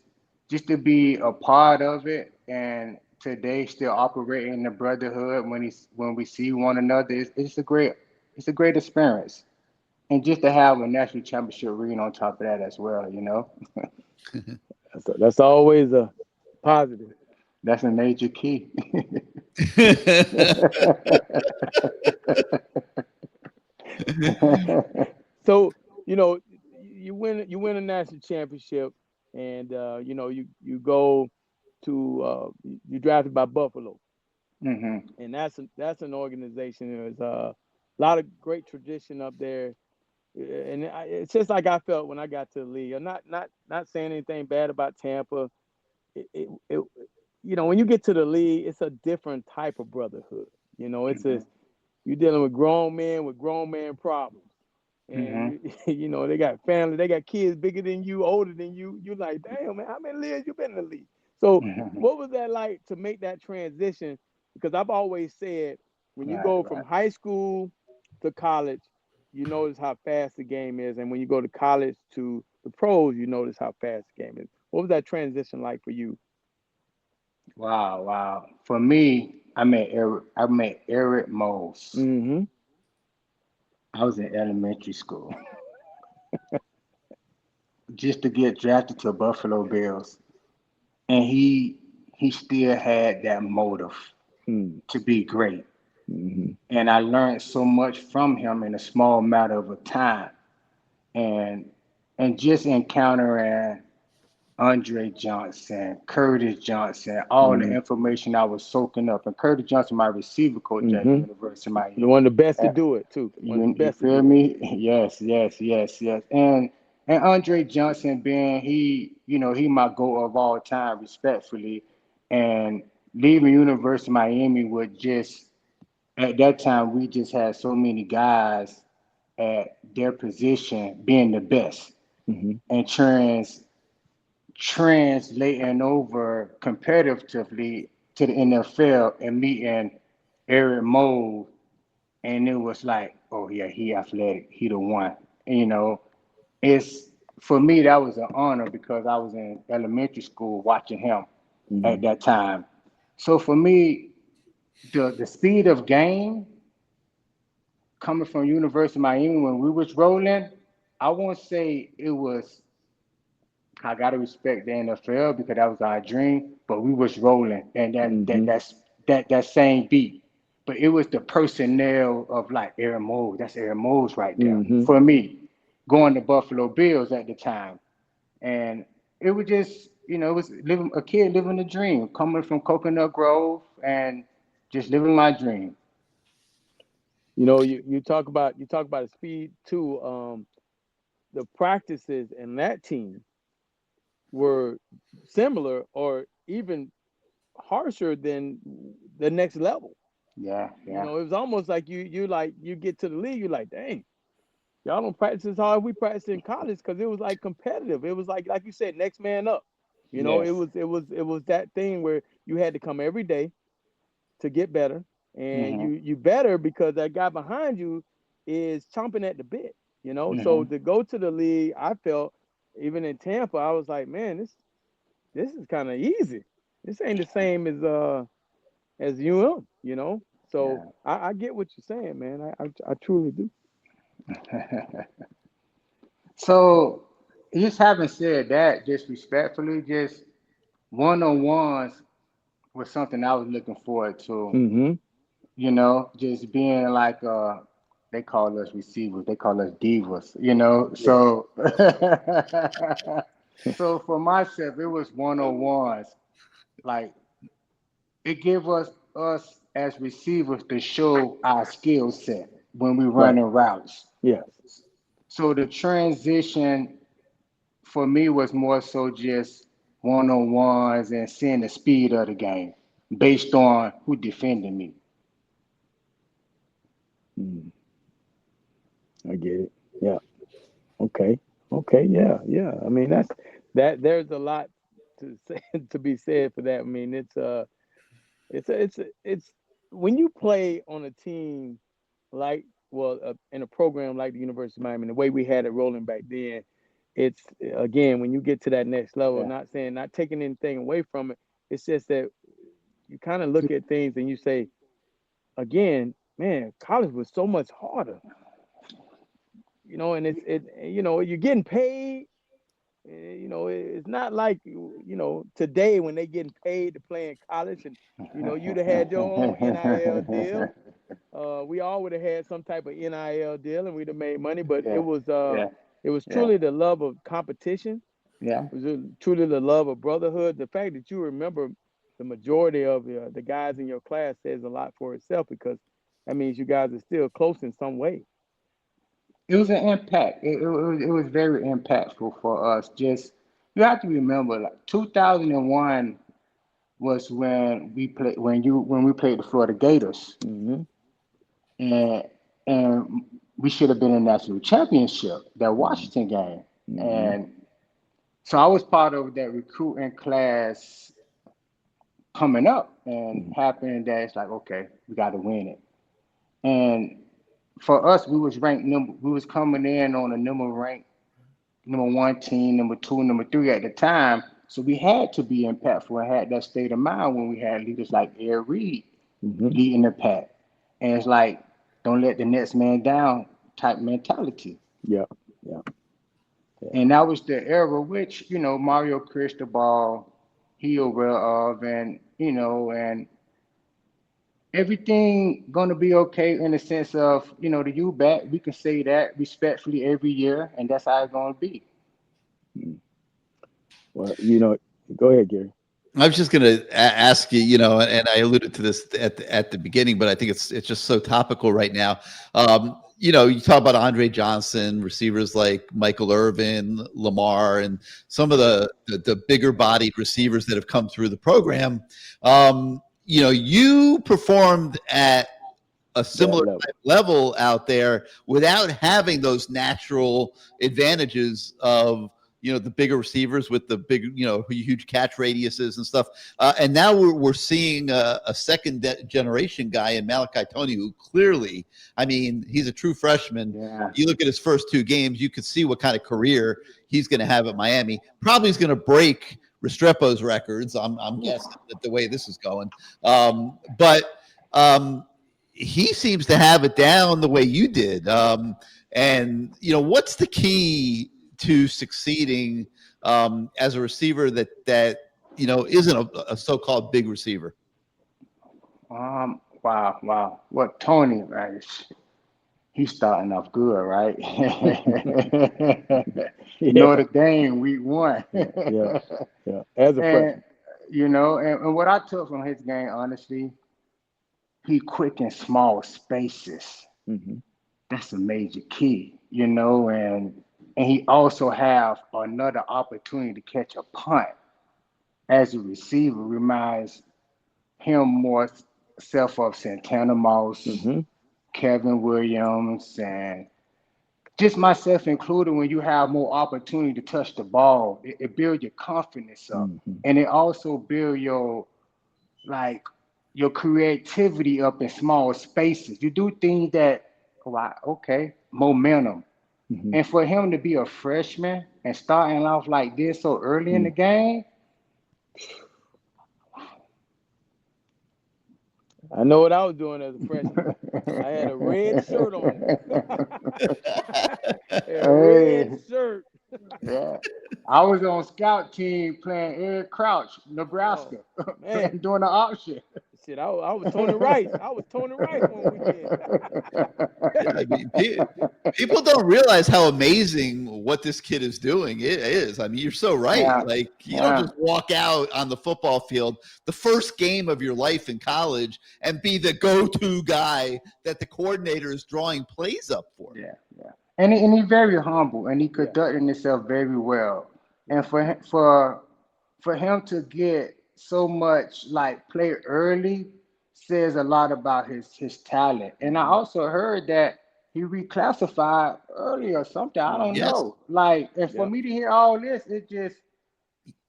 to be a part of it, and today still operating in the brotherhood when we see one another, it's a great experience. And just to have a national championship ring on top of that as well. That's always a positive. That's a major key. So you win a national championship, and you go to you drafted by Buffalo, hmm and that's an organization. There's a lot of great tradition up there, and it's just like I felt when I got to the league. I'm not saying anything bad about Tampa. When you get to the league, it's a different type of brotherhood. You're dealing with grown men with grown man problems. And hmm they got family, they got kids bigger than you, older than you. You're like, damn man, how many years you been in the league? So what was that like to make that transition? Because I've always said when you Right, go from right. high school to college, you notice how fast the game is. And when you go to college to the pros, you notice how fast the game is. What was that transition like for you? Wow, wow. For me, I met Eric Mose. Mm-hmm. I was in elementary school just to get drafted to Buffalo Bills, and he still had that motive to be great. Mm-hmm. And I learned so much from him in a small matter of a time. And just encountering Andre Johnson, Curtis Johnson, all the Mm-hmm. information I was soaking up. And Curtis Johnson, my receiver coach at the Mm-hmm. University of One Miami. of the best to Uh, do it too. One of the you best to feel do it. me? Yes, yes, yes, yes. And Andre Johnson being he my goat of all time, respectfully. And leaving University of Miami with just at that time we just had so many guys at their position being the best Mm-hmm. and translating over competitively to the NFL and meeting Eric Moe, and it was like, oh yeah, he athletic, he the one. you know, it's for me that was an honor because I was in elementary school watching him at that time. So for me, the speed of game coming from University of Miami when we was rolling, I won't say it was. I gotta respect the NFL because that was our dream, but we was rolling, and that same beat. But it was the personnel of like Aaron Mose. That's Aaron Mose right there for me, going to Buffalo Bills at the time, and it was just it was living a kid living a dream, coming from Coconut Grove and just living my dream. You know, you talk about the speed too. The practices in that team were similar or even harsher than the next level. Yeah, You yeah. know, it was almost like you get to the league, you're like, dang, y'all don't practice as hard as we practiced in college because it was like competitive. It was like you said, next man up. You know, Yes. it was that thing where you had to come every day to get better, and Mhm. you better because that guy behind you is chomping at the bit. You know, so Mhm. to go to the league, I felt even in Tampa, I was like, man, this is kind of easy. This ain't the same as UM, you know. So Yeah. I get what you're saying, man. I truly do. So, just having said that, just respectfully, just one-on-ones was something I was looking forward to. Mm-hmm. Just being like they call us receivers, they call us divas, Yeah. So so for myself, it was one-on-ones. Like it gave us as receivers to show our skill set when we Right. running routes. Yes. So the transition for me was more so just one-on-ones and seeing the speed of the game based on who defended me. Mm, I get it. Yeah. Okay. Okay. Yeah. Yeah. I mean, that. There's a lot to say to be said for that. I mean, it's when you play on a team like in a program like the University of Miami, the way we had it rolling back then, it's again when you get to that next level. Yeah. Not taking anything away from it. It's just that you kind of look at things and you say, again, man, college was so much harder. You know, and you're getting paid. You know, it's not like today when they getting paid to play in college, and you'd have had your own NIL deal. We all would have had some type of NIL deal, and we'd have made money. But Yeah. Yeah. it was Yeah. truly the love of competition. Yeah. It was truly the love of brotherhood. The fact that you remember the majority of the guys in your class says a lot for itself because that means you guys are still close in some way. It was an impact. It was very impactful for us. Just you have to remember, like 2001 was when we played the Florida Gators, Mm-hmm. and and we should have been in national championship that Washington game, Mm-hmm. and so I was part of that recruiting class coming up, and happened that it's like okay, we got to win it, and for us, we was coming in on a number one team, number two, number three at the time. So we had to be impactful and had that state of mind when we had leaders like Air Reed Mm-hmm. leading the pack. And it's like, don't let the next man down type mentality. Yeah. Yeah. And that was the era which, Mario Cristobal, he aware of, and everything gonna be okay in the sense of, the U back, we can say that respectfully every year, and that's how it's gonna be. Well, go ahead, Gary. I was just going to ask you, and I alluded to this at the beginning, but I think it's just so topical right now. You talk about Andre Johnson, receivers like Michael Irvin, Lamar, and some of the bigger bodied receivers that have come through the program. You performed at a similar That level. type level out there without having those natural advantages of the bigger receivers with the big, huge catch radiuses and stuff. And now we're seeing a second generation guy in Malachi Tony, who clearly, I mean, he's a true freshman. Yeah. You look at his first 2 games, you could see what kind of career he's going to have at Miami. Probably is going to break Restrepo's records. I'm guessing that the way this is going. But he seems to have it down the way you did. And what's the key to succeeding as a receiver that isn't a so-called big receiver? Wow. What Tony, right? He's starting off good, right? Notre Dame, week 1. Yeah. As a freshman. And what I took from his game, honestly, he quick in small spaces. Mm-hmm. That's a major key, and he also have another opportunity to catch a punt as a receiver. Reminds him more self of Santana Moss, Mm-hmm. Kevin Williams, and just myself included. When you have more opportunity to touch the ball, it builds your confidence up, Mm-hmm. and it also builds your creativity up in small spaces. You do things that, momentum. Mm-hmm. And for him to be a freshman and starting off like this so early in the game, I know what I was doing as a freshman. I had a red shirt on. Red shirt. Yeah. I was on scout team playing Ed Crouch, Nebraska, doing the option. Shit, I was Tony Rice. I was Tony Rice one weekend. I mean, people don't realize how amazing what this kid is doing. It is. I mean, you're so right. Yeah. Like, you don't just walk out on the football field, the first game of your life in college, and be the go-to guy that the coordinator is drawing plays up for. Yeah. And he's very humble, and he conducted himself very well. And for him to get so much play early says a lot about his talent. And I also heard that he reclassified early or something. I don't know. And for me to hear all this, it just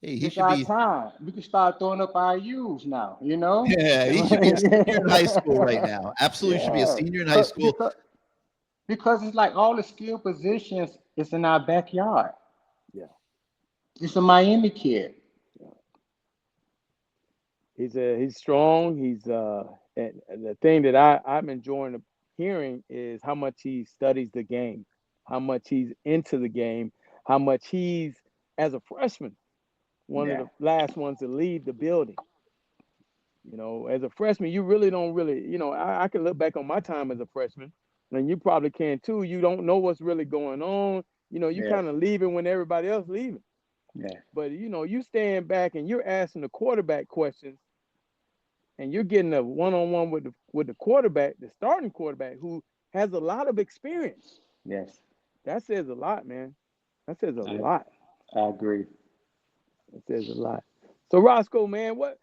he should be time. We can start throwing up our U's now, Yeah, he should be a senior in high school right now. Absolutely should be a senior in high school. Because it's all the skill positions is in our backyard. Yeah. It's a Miami kid. He's strong. He's and the thing that I'm enjoying hearing is how much he studies the game, how much he's into the game, how much he's, as a freshman, one of the last ones to leave the building. As a freshman, you really don't I can look back on my time as a freshman, and you probably can too. You don't know what's really going on. You kind of leaving when everybody else leaving. Yeah. But you stand back and you're asking the quarterback questions, and you're getting a one-on-one with the quarterback, the starting quarterback, who has a lot of experience. Yes. That says a lot, man. That says a lot. I agree. That says a lot. So Roscoe, man, what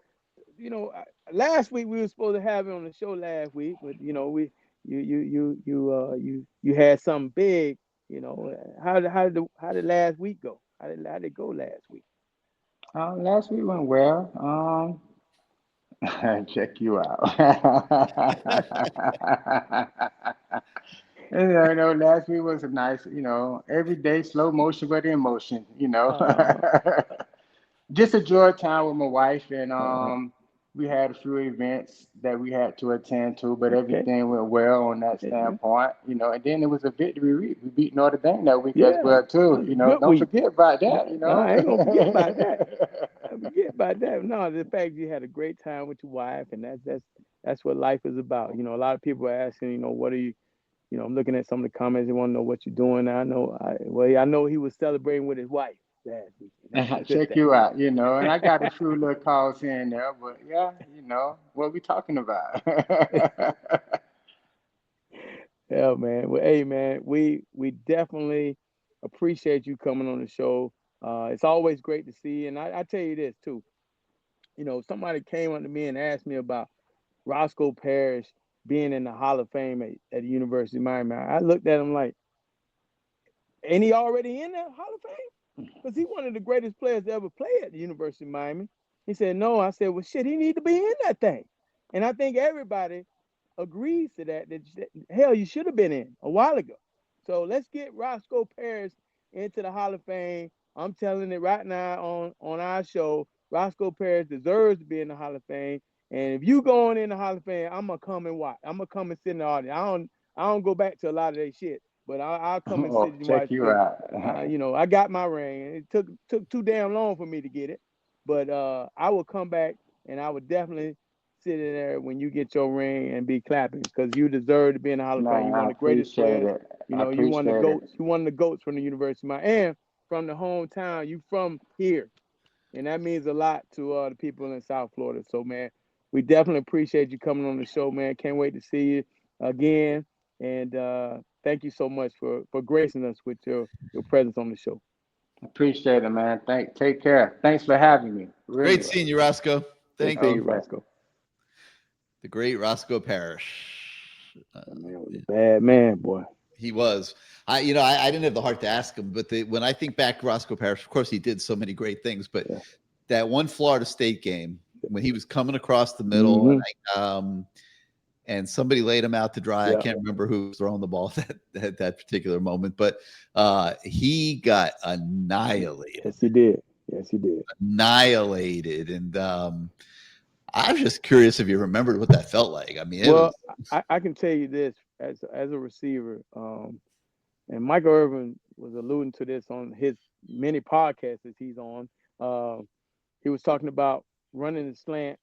last week we were supposed to have him on the show last week, but you had something big. How did last week go? How did it go last week? Last week went well. Check you out. Last week was a nice, everyday slow motion but in motion, Just enjoyed time with my wife, and we had a few events that we had to attend to, but everything went well on that standpoint, and then it was a victory week. We beat Notre Dame that week as well too, Don't forget about that, No, I ain't gonna forget about that. Forget about that. No, the fact you had a great time with your wife, and that's what life is about. A lot of people are asking, what are you, I'm looking at some of the comments. They want to know what you're doing. I know he was celebrating with his wife last week. Check you out, and I got a few little calls here and there, but what we talking about? Yeah, man. Well, hey, man, we definitely appreciate you coming on the show. It's always great to see you. And I tell you this too, somebody came up to me and asked me about Roscoe Parrish being in the Hall of Fame at the University of Miami. I looked at him like, ain't he already in the Hall of Fame? Because he's one of the greatest players to ever play at the University of Miami. He said, no. I said, well, shit, he need to be in that thing. And I think everybody agrees to that hell, you should have been in a while ago. So let's get Roscoe Parrish into the Hall of Fame. I'm telling it right now on our show. Roscoe Parrish deserves to be in the Hall of Fame. And if you going in the Hall of Fame, I'm gonna come and watch. I'm gonna come and sit in the audience. I don't go back to a lot of that shit, but I'll come and sit and Check watch. you out. I got my ring. It took too damn long for me to get it, but I will come back and I would definitely sit in there when you get your ring and be clapping because you deserve to be in the Hall of Fame. You're one of the greatest players. You won the GOATs. You won the GOATs from the University of Miami and from the hometown. You from here, and that means a lot to the people in South Florida. So, man, we definitely appreciate you coming on the show, man. Can't wait to see you again. And thank you so much for gracing us with your presence on the show. Appreciate it, man. Take care. Thanks for having me. Really. Great seeing you, Roscoe. Thank you, Roscoe. The great Roscoe Parrish. Man was a bad man, boy. He was. I didn't have the heart to ask him, but when I think back to Roscoe Parrish, of course he did so many great things, but that one Florida State game when he was coming across the middle and somebody laid him out to dry. I can't remember who was throwing the ball at that particular moment, but he got annihilated. Yes, he did. Annihilated. And I was just curious if you remembered what that felt like. I mean, I can tell you this as a receiver, and Michael Irvin was alluding to this on his many podcasts that he's on. He was talking about running the slant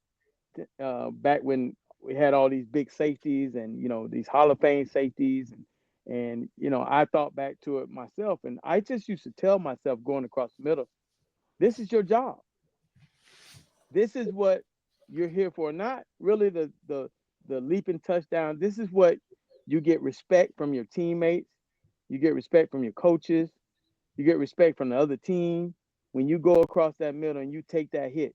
back when we had all these big safeties and, these Hall of Fame safeties. And I thought back to it myself. And I just used to tell myself going across the middle, this is your job. This is what you're here for. Not really the leaping touchdown. This is what you get respect from your teammates. You get respect from your coaches. You get respect from the other team. When you go across that middle and you take that hit,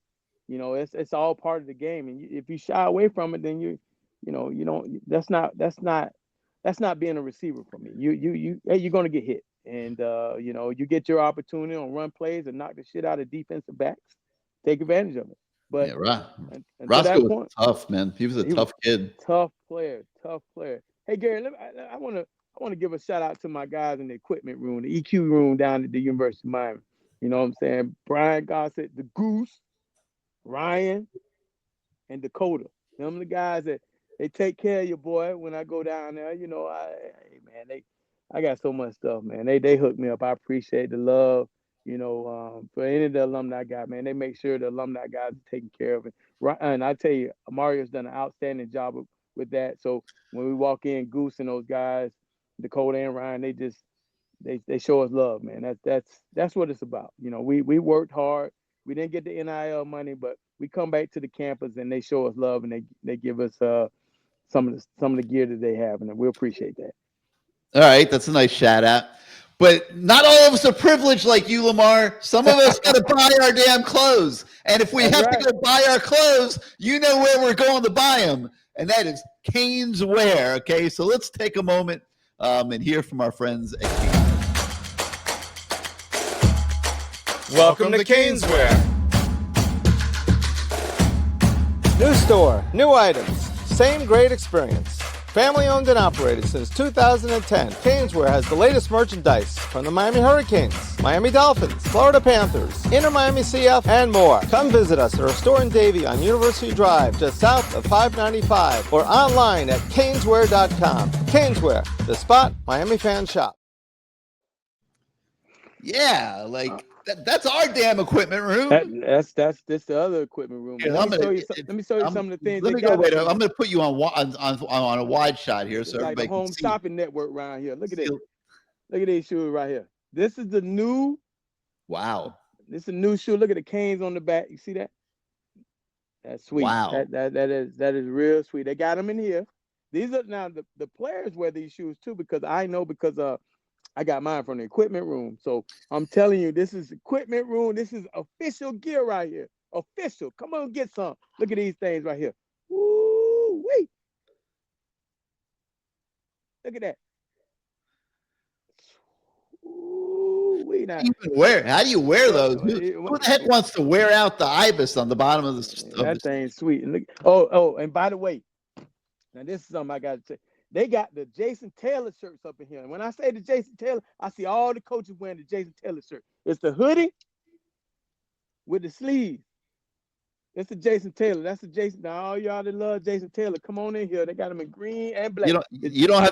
it's all part of the game. And if you shy away from it, then you don't. That's not being a receiver for me. You're gonna get hit, and you get your opportunity on run plays and knock the shit out of defensive backs. Take advantage of it. But Roscoe was tough, man. He was a tough kid. Tough player. Hey Gary, I want to give a shout out to my guys in the equipment room, the EQ room down at the University of Miami. You know what I'm saying? Brian Gossett, the Goose, Ryan, and Dakota. Them the guys that they take care of you, boy. When I go down there, I got so much stuff, man. They hook me up. I appreciate the love. For any of the alumni guys, man, they make sure the alumni guys are taken care of. And I tell you, Mario's done an outstanding job with that. So when we walk in, Goose and those guys, Dakota and Ryan, they show us love, man. That's what it's about. We worked hard. We didn't get the NIL money, but we come back to the campus and they show us love and they give us some of the gear that they have, and we appreciate that. All right, that's a nice shout out. But not all of us are privileged like you, Lamar. Some of us got to buy our damn clothes. And if we have to go buy our clothes, you know where we're going to buy them. And that is Canes Wear. Okay, so let's take a moment and hear from our friends at Canes. Welcome to Canes Wear. New store, new items, same great experience. Family owned and operated since 2010, Caneswear has the latest merchandise from the Miami Hurricanes, Miami Dolphins, Florida Panthers, Inter Miami CF, and more. Come visit us at our store in Davie on University Drive, just south of 595, or online at caneswear.com. Caneswear, the spot Miami fans shop. Yeah, that's our damn equipment room. That's the other equipment room. Yeah, let me show you some of the things. Let me go. Wait, I'm going to put you on a wide shot here, so like everybody the home can see. shopping network around here. Look at it. Look at these shoes right here. This is the new. Wow. This is a new shoe. Look at the canes on the back. You see that? That's sweet. Wow. That is real sweet. They got them in here. These are now the players wear these shoes too because I got mine from the equipment room. So I'm telling you, this is equipment room. This is official gear right here. Official. Come on, get some. Look at these things right here. Woo wait. Look at that. Ooh, sweet. How do you wear those? Who the heck wants to wear out the ibis on the bottom of the? That thing's sweet. And look, and by the way, now this is something I got to say. They got the Jason Taylor shirts up in here. And when I say the Jason Taylor, I see all the coaches wearing the Jason Taylor shirt. It's the hoodie with the sleeves. It's the Jason Taylor. That's the Jason. Now all y'all that love Jason Taylor, come on in here. They got him in green and black.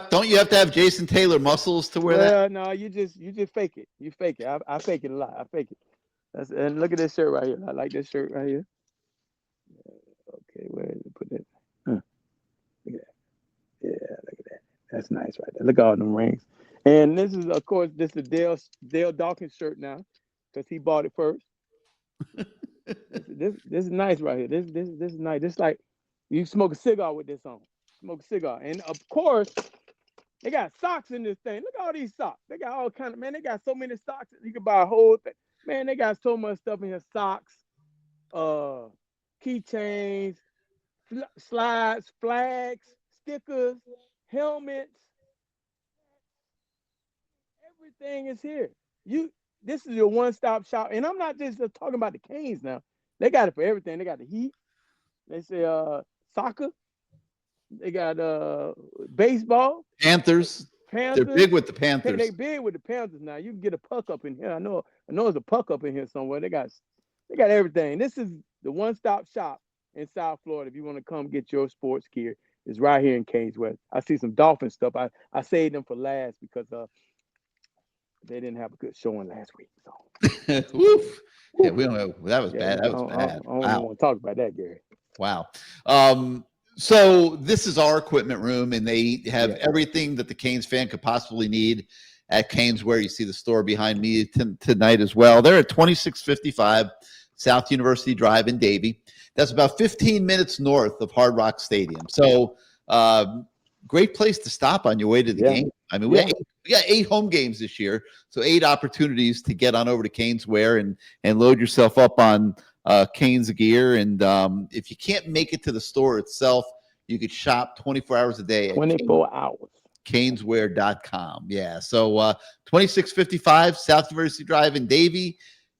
Don't you have to have Jason Taylor muscles to wear that? No, you just fake it. You fake it. I fake it a lot. I fake it. And look at this shirt right here. I like this shirt right here. Okay, where did I put it? Look at that. Yeah, look at that. That's nice right there. Look at all them rings. And this is, of course, this is Dale Dawkins shirt now, because he bought it first. This is nice right here. This is nice. This like you smoke a cigar with this on. Smoke a cigar. And of course, they got socks in this thing. Look at all these socks. They got all kind of, man, they got so many socks that you can buy a whole thing. Man, they got so much stuff in here. Socks, keychains, slides, flags, stickers, helmets. Everything is here. This is your one-stop shop. And I'm not just talking about the Canes now. They got it for everything. They got the Heat. They say soccer. They got baseball. Panthers. They're big with the Panthers. They big with the Panthers now. You can get a puck up in here. I know there's a puck up in here somewhere. They got everything. This is the one-stop shop in South Florida. If you want to come get your sports gear, it's right here in Canes West. I see some Dolphin stuff. I saved them for last because they didn't have a good showing last week. So. Woof. Yeah, we don't know. That was bad. That was bad. I don't even want to talk about that, Gary. Wow. So this is our equipment room, and they have everything that the Canes fan could possibly need at Canes, where you see the store behind me tonight as well. They're at 2655 South University Drive in Davie. That's about 15 minutes north of Hard Rock Stadium. So great place to stop on your way to the game. I mean, we got 8 home games this year, so 8 opportunities to get on over to Canes Wear and load yourself up on Canes gear. And if you can't make it to the store itself, you could shop 24 hours a day. 24 hours. Caneswear.com. Yeah. So 2655 South University Drive in Davie.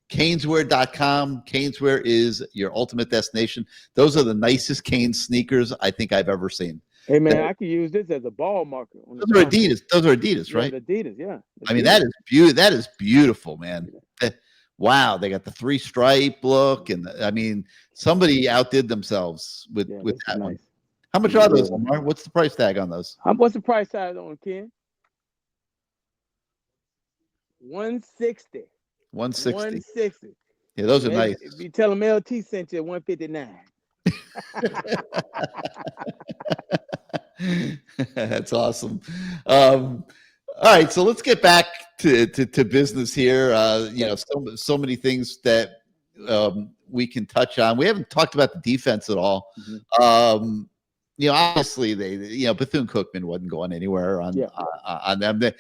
Caneswear.com. Caneswear is your ultimate destination. Those are the nicest Canes sneakers I think I've ever seen. Hey man, I could use this as a ball marker. Those are Adidas. Those are Adidas, right? Adidas, yeah. I mean, that is beautiful. That is beautiful, man. Wow, they got the 3-stripe look, and I mean, somebody outdid themselves with that one. How much are those, Lamar? What's the price tag on those? What's the price tag on Ken? $160. $160. Yeah, those are nice. If you tell them LT sent you $159. That's awesome. All right, so let's get back to business here. So many things that we can touch on. We haven't talked about the defense at all. Mm-hmm. Obviously Bethune-Cookman wasn't going anywhere on them. But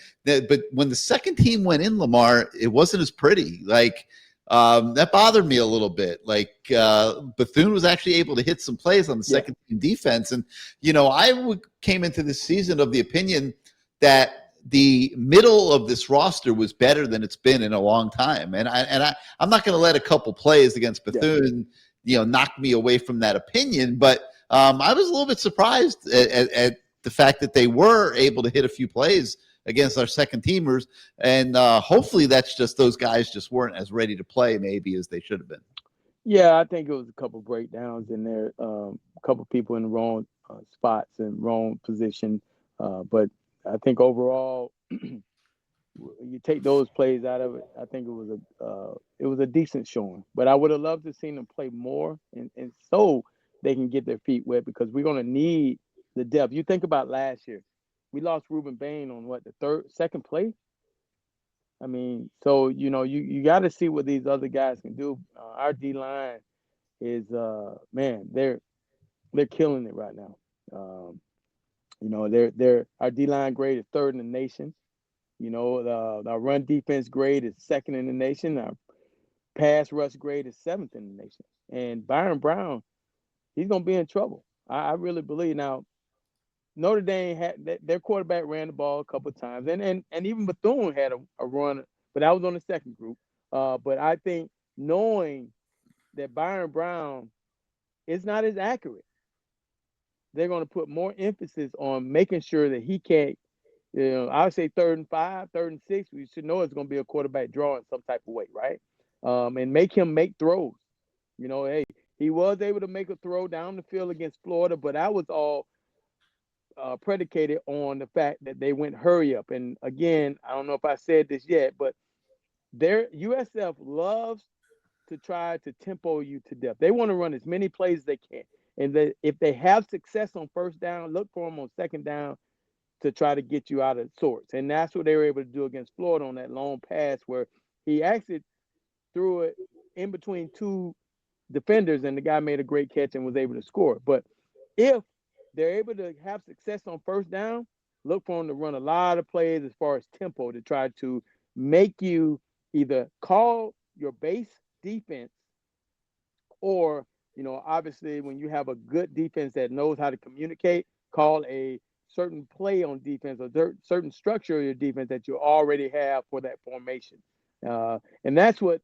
when the second team went in, Lamar, it wasn't as pretty. Like that bothered me a little bit. Like Bethune was actually able to hit some plays on the second team defense, and I came into this season of the opinion that the middle of this roster was better than it's been in a long time, and I'm not going to let a couple plays against Bethune, knock me away from that opinion, but. I was a little bit surprised at the fact that they were able to hit a few plays against our second teamers, and hopefully that's just those guys just weren't as ready to play maybe as they should have been. Yeah, I think it was a couple breakdowns in there, a couple people in the wrong spots and wrong position, but I think overall, you take those plays out of it, I think it was a decent showing. But I would have loved to see them play more, and so they can get their feet wet, because we're going to need the depth. You think about last year, we lost Ruben Bain on the second play. I mean, so you got to see what these other guys can do. Our D line is man, they're killing it right now. Our D line grade is 3rd in the nation. Our run defense grade is 2nd in the nation. Our pass rush grade is 7th in the nation. And Byron Brown, he's going to be in trouble. I really believe. Now, Notre Dame had their quarterback ran the ball a couple of times, and even Bethune had a run but that was on the second group. But I think knowing that Byron Brown is not as accurate, they're going to put more emphasis on making sure that he can't, I would say 3rd and 5, 3rd and 6, we should know it's going to be a quarterback draw in some type of way, right? And make him make throws. Hey, he was able to make a throw down the field against Florida, but that was all predicated on the fact that they went hurry up. And again, I don't know if I said this yet, but USF loves to try to tempo you to death. They want to run as many plays as they can. And if they have success on first down, look for them on second down to try to get you out of sorts. And that's what they were able to do against Florida on that long pass where he actually threw it in between two defenders and the guy made a great catch and was able to score. But if they're able to have success on first down, look for them to run a lot of plays as far as tempo to try to make you either call your base defense or, obviously when you have a good defense that knows how to communicate, call a certain play on defense or certain structure of your defense that you already have for that formation. And that's what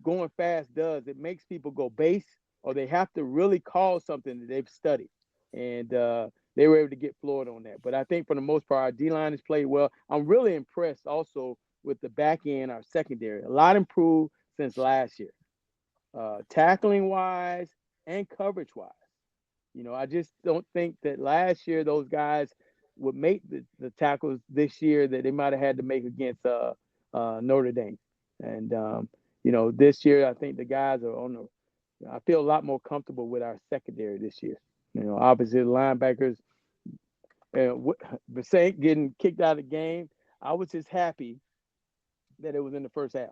going fast does. It makes people go base, or they have to really call something that they've studied. And they were able to get Florida on that. But I think for the most part, our D-line has played well. I'm really impressed also with the back end, our secondary. A lot improved since last year, tackling-wise and coverage-wise. I just don't think that last year those guys would make the tackles this year that they might have had to make against Notre Dame. And, this year I think the guys are I feel a lot more comfortable with our secondary this year. Obviously the linebackers, Bessink getting kicked out of the game, I was just happy that it was in the first half.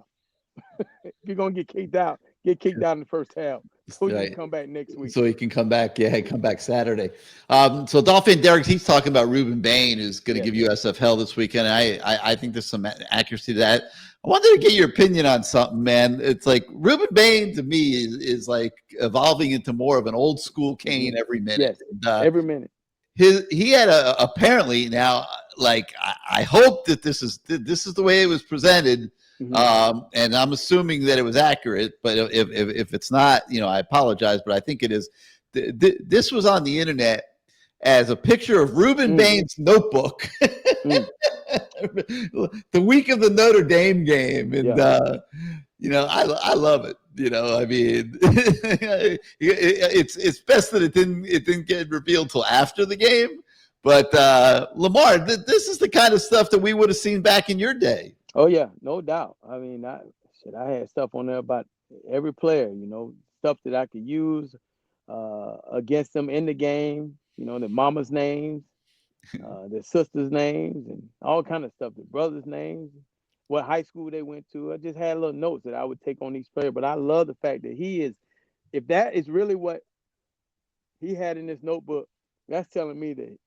If you're going to get kicked out in the first half so you can come back next week. So he can come back. Yeah, come back Saturday. So Dolphin Derek, he's talking about Ruben Bain, who's going to give USF hell this weekend. I think there's some accuracy to that. I wanted to get your opinion on something, man. It's like Ruben Bain to me is like evolving into more of an old school Cane every minute. Yes, every minute. He had apparently now, like I hope that this is the way it was presented. And I'm assuming that it was accurate, but if it's not, I apologize, but I think it is. This was on the internet as a picture of Ruben Bain's notebook the week of the Notre Dame game. And, I love it. I mean, it's best that it didn't get revealed till after the game. But Lamar, this is the kind of stuff that we would have seen back in your day. Oh yeah, no doubt. I mean, I had stuff on there about every player, stuff that I could use against them in the game, their mama's names, their sisters' names, and all kind of stuff, their brothers' names, what high school they went to. I just had little notes that I would take on each player. But I love the fact that if that is really what he had in this notebook, that's telling me that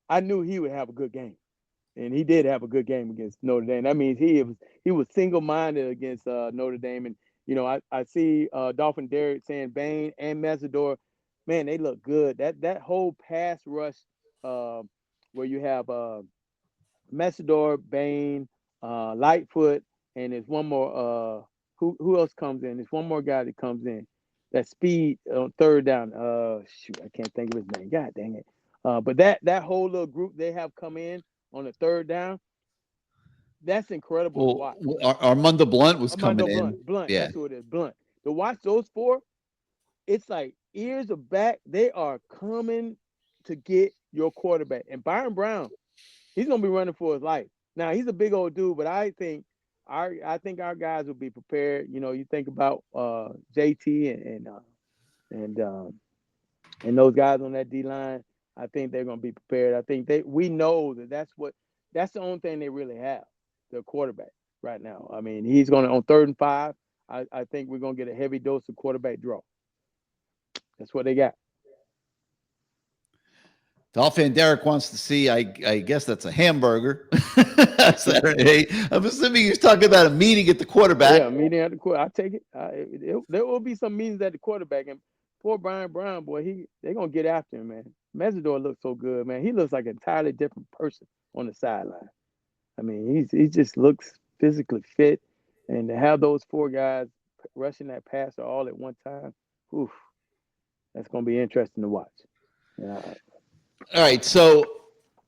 I knew he would have a good game. And he did have a good game against Notre Dame. That means he was single-minded against Notre Dame. And, I see Dolphin Derek saying Bain and Mesidor, man, they look good. That whole pass rush where you have Mesidor, Bain, Lightfoot, and there's one more. Who else comes in? There's one more guy that comes in. That speed on third down. Shoot, I can't think of his name. God dang it. But that whole little group they have come in on the third down, that's incredible to watch. Armando Blunt was coming in. Blunt, yeah. That's who it is, Blunt. To watch those four, it's like ears are back. They are coming to get your quarterback. And Byron Brown, he's going to be running for his life. Now, he's a big old dude, but I think our guys will be prepared. You think about JT and those guys on that D-line. I think they're going to be prepared. I think we know that's the only thing they really have, their quarterback right now. I mean, he's going to, on 3rd and 5, I think we're going to get a heavy dose of quarterback draw. That's what they got. Dolphin Derek wants to see, I guess that's a hamburger. Saturday. I'm assuming he's talking about a meeting at the quarterback. Yeah, a meeting at the quarterback. I take it. There will be some meetings at the quarterback. And poor Brian Brown, boy, they're going to get after him, man. Mesidor looks so good, man. He looks like an entirely different person on the sideline. I mean, he just looks physically fit, and to have those 4 guys rushing that passer all at one time, oof, that's going to be interesting to watch. Yeah. All right, so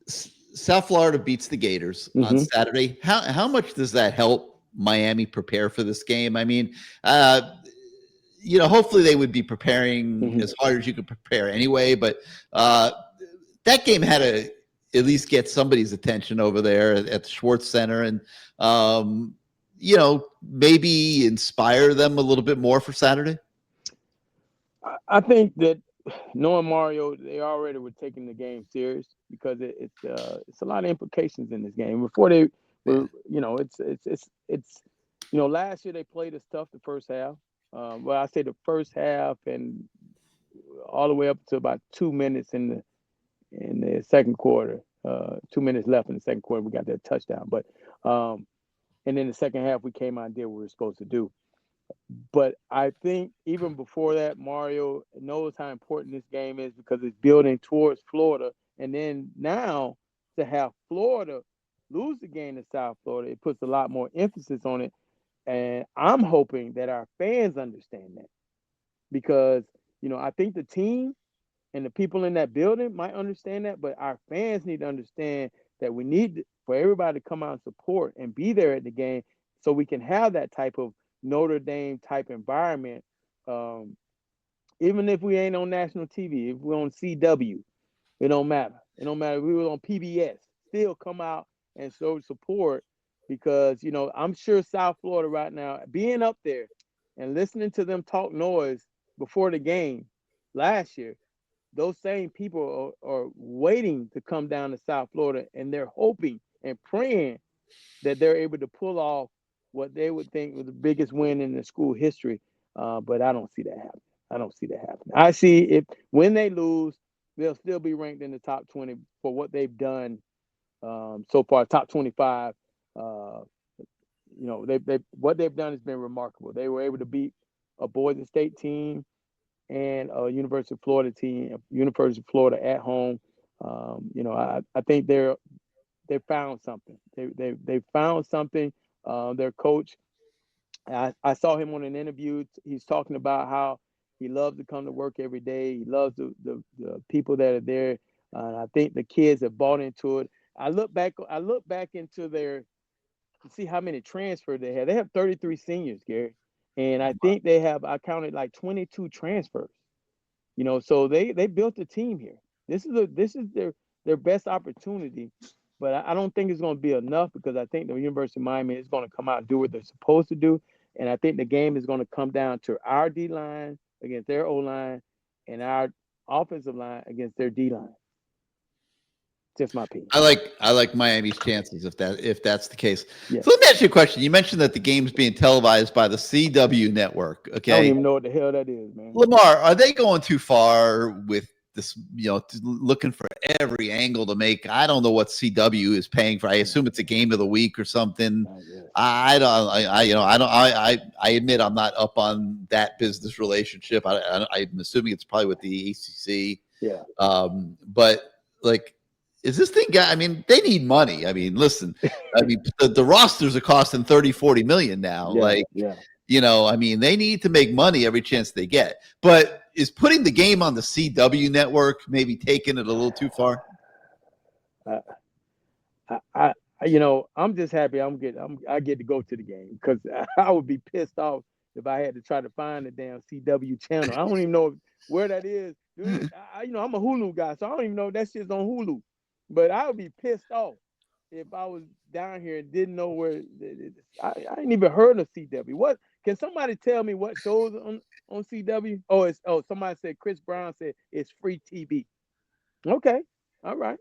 South Florida beats the Gators on Saturday. How much does that help Miami prepare for this game? I mean, hopefully they would be preparing as hard as you could prepare anyway, but that game had to at least get somebody's attention over there at the Schwartz Center and, maybe inspire them a little bit more for Saturday. I think that knowing Mario, they already were taking the game serious because it's a lot of implications in this game. Before they were, last year they played us tough the first half. Well, I say the first half and all the way up to about 2 minutes in the second quarter. 2 minutes left in the second quarter, we got that touchdown. But and then the second half, we came out and did what we were supposed to do. But I think even before that, Mario knows how important this game is because it's building towards Florida. And then now to have Florida lose the game to South Florida, it puts a lot more emphasis on it. And I'm hoping that our fans understand that because, I think the team and the people in that building might understand that, but our fans need to understand that we need for everybody to come out and support and be there at the game so we can have that type of Notre Dame type environment. Even if we ain't on national TV, if we're on CW, it don't matter. It don't matter if we were on PBS, still come out and show support because, I'm sure South Florida right now, being up there and listening to them talk noise before the game last year, those same people are waiting to come down to South Florida, and they're hoping and praying that they're able to pull off what they would think was the biggest win in the school history. But I don't see that happening. I see if when they lose, they'll still be ranked in the top 20 for what they've done so far, top 25. What they've done has been remarkable. They were able to beat a Boise State team and a University of Florida team, University of Florida at home. I think they found something. They found something. Their coach, I saw him on an interview. He's talking about how he loves to come to work every day. He loves the people that are there. I think the kids have bought into it. I look back into to see how many transfers they have. They have 33 seniors, Gary. And I think I counted like 22 transfers. So they built a team here. This is their best opportunity. But I don't think it's going to be enough because I think the University of Miami is going to come out and do what they're supposed to do. And I think the game is going to come down to our D-line against their O-line and our offensive line against their D-line. Just my opinion. I like Miami's chances if that's the case. Yeah. So let me ask you a question. You mentioned that the game's being televised by the CW network. Okay. I don't even know what the hell that is, man. Lamar, are they going too far with this, looking for every angle to make? I don't know what CW is paying for. I assume it's a game of the week or something. I admit I'm not up on that business relationship. I'm assuming it's probably with the ACC. Yeah. But like, is this thing guy? I mean, they need money. I mean, listen, the rosters are costing 30-40 million now. I mean, they need to make money every chance they get. But is putting the game on the CW network maybe taking it a little too far? I'm just happy I get to go to the game because I would be pissed off if I had to try to find the damn CW channel. I don't even know where that is. Dude, I'm a Hulu guy, so I don't even know if that shit's on Hulu. But I would be pissed off if I was down here and didn't know where. I ain't even heard of CW. What can somebody tell me what shows on CW? Somebody said Chris Brown said it's free TV. Okay, all right.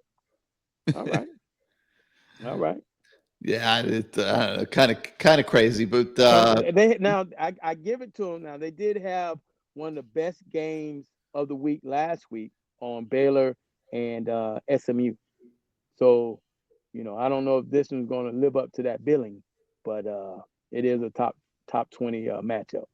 Yeah, it's kind of crazy, but I give it to them. Now they did have one of the best games of the week last week on Baylor and SMU. So, I don't know if this one's going to live up to that billing, but it is a top 20 matchup.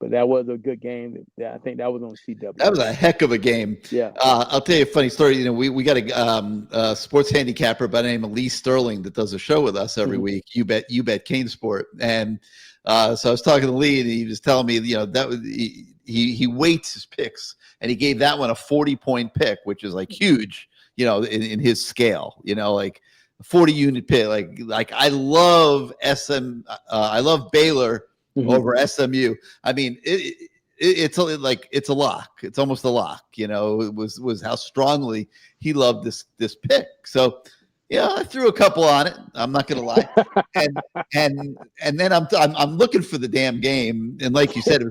But that was a good game. I think that was on CW. That was a heck of a game. Yeah. I'll tell you a funny story. You know, we got a sports handicapper by the name of Lee Sterling that does a show with us every week. You bet CaneSport. And so I was talking to Lee, and he was telling me, you know, that was he weights his picks, and he gave that one a 40-point pick, which is like huge, you know, in his scale. You know, like 40-unit pick. Like I love I love Baylor over SMU. I mean, it's a lock. It's almost a lock. You know, it was how strongly he loved this pick. So yeah, I threw a couple on it. I'm not gonna lie. And then I'm looking for the damn game. And like you said,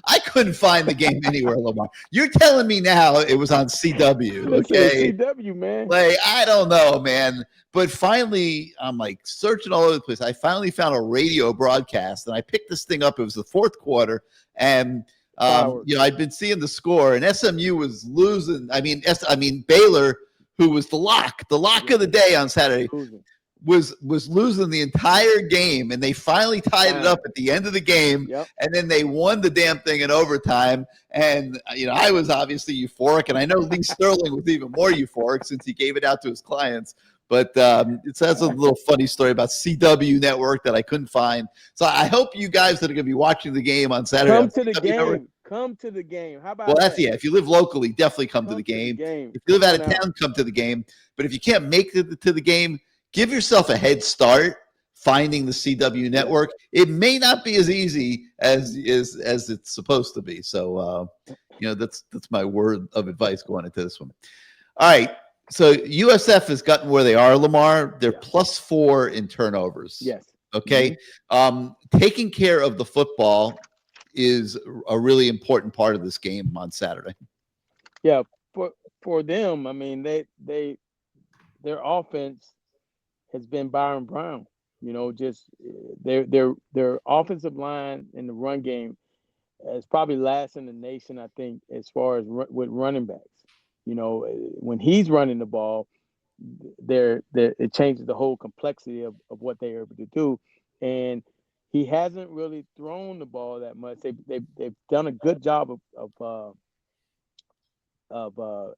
I couldn't find the game anywhere, Lamar. You're telling me now it was on CW. Okay, CW, man. Like, I don't know, man. But finally, I'm like searching all over the place. I finally found a radio broadcast, and I picked this thing up. It was the fourth quarter, and you know, I'd been seeing the score, and SMU was losing. I mean, Baylor, who was the lock of the day on Saturday, was losing the entire game, and they finally tied it up at the end of the game, and then they won the damn thing in overtime. And you know, I was obviously euphoric, and I know Lee Sterling was even more euphoric since he gave it out to his clients. But that's a little funny story about CW Network that I couldn't find. So I hope you guys that are going to be watching the game on Saturday come to the game. Come to the game. How about that? If you live locally, definitely come to the game. If you live out of town, come to the game. But if you can't make it to the game, give yourself a head start finding the CW Network. It may not be as easy as it's supposed to be. So you know, that's my word of advice going into this one. All right. So USF has gotten where they are, Lamar. They're +4 in turnovers. Yes. Okay. Taking care of the football is a really important part of this game on Saturday. Yeah, for them, I mean, their offense has been Byron Brown. You know, just their offensive line in the run game is probably last in the nation, I think, as far as with running backs. You know, when he's running the ball, it changes the whole complexity of what they're able to do. And he hasn't really thrown the ball that much. They've done a good job of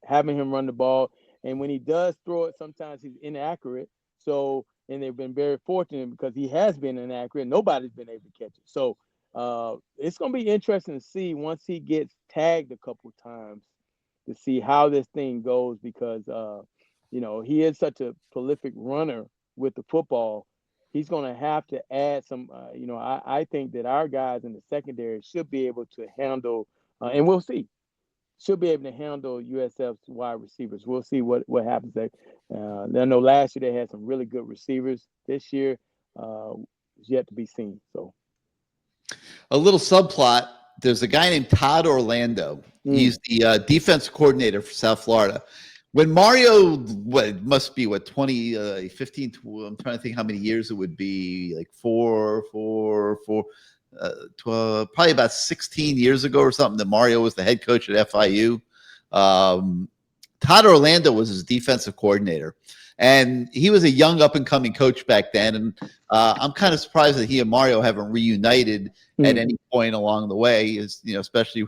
having him run the ball. And when he does throw it, sometimes he's inaccurate. So, and they've been very fortunate because he has been inaccurate. Nobody's been able to catch it. So it's going to be interesting to see once he gets tagged a couple of times to see how this thing goes because, you know, he is such a prolific runner with the football. He's going to have to add some, you know, I think that our guys in the secondary should be able to handle, and we'll see, should be able to handle USF's wide receivers. We'll see what happens there. I know last year they had some really good receivers. This year is yet to be seen. So, a little subplot. There's a guy named Todd Orlando. He's the defense coordinator for South Florida. When Mario, must be 2015? I'm trying to think how many years it would be. Like 12, probably about 16 years ago or something. That Mario was the head coach at FIU. Todd Orlando was his defensive coordinator, and he was a young up and coming coach back then. And I'm kind of surprised that he and Mario haven't reunited at any point along the way. Is, you know, especially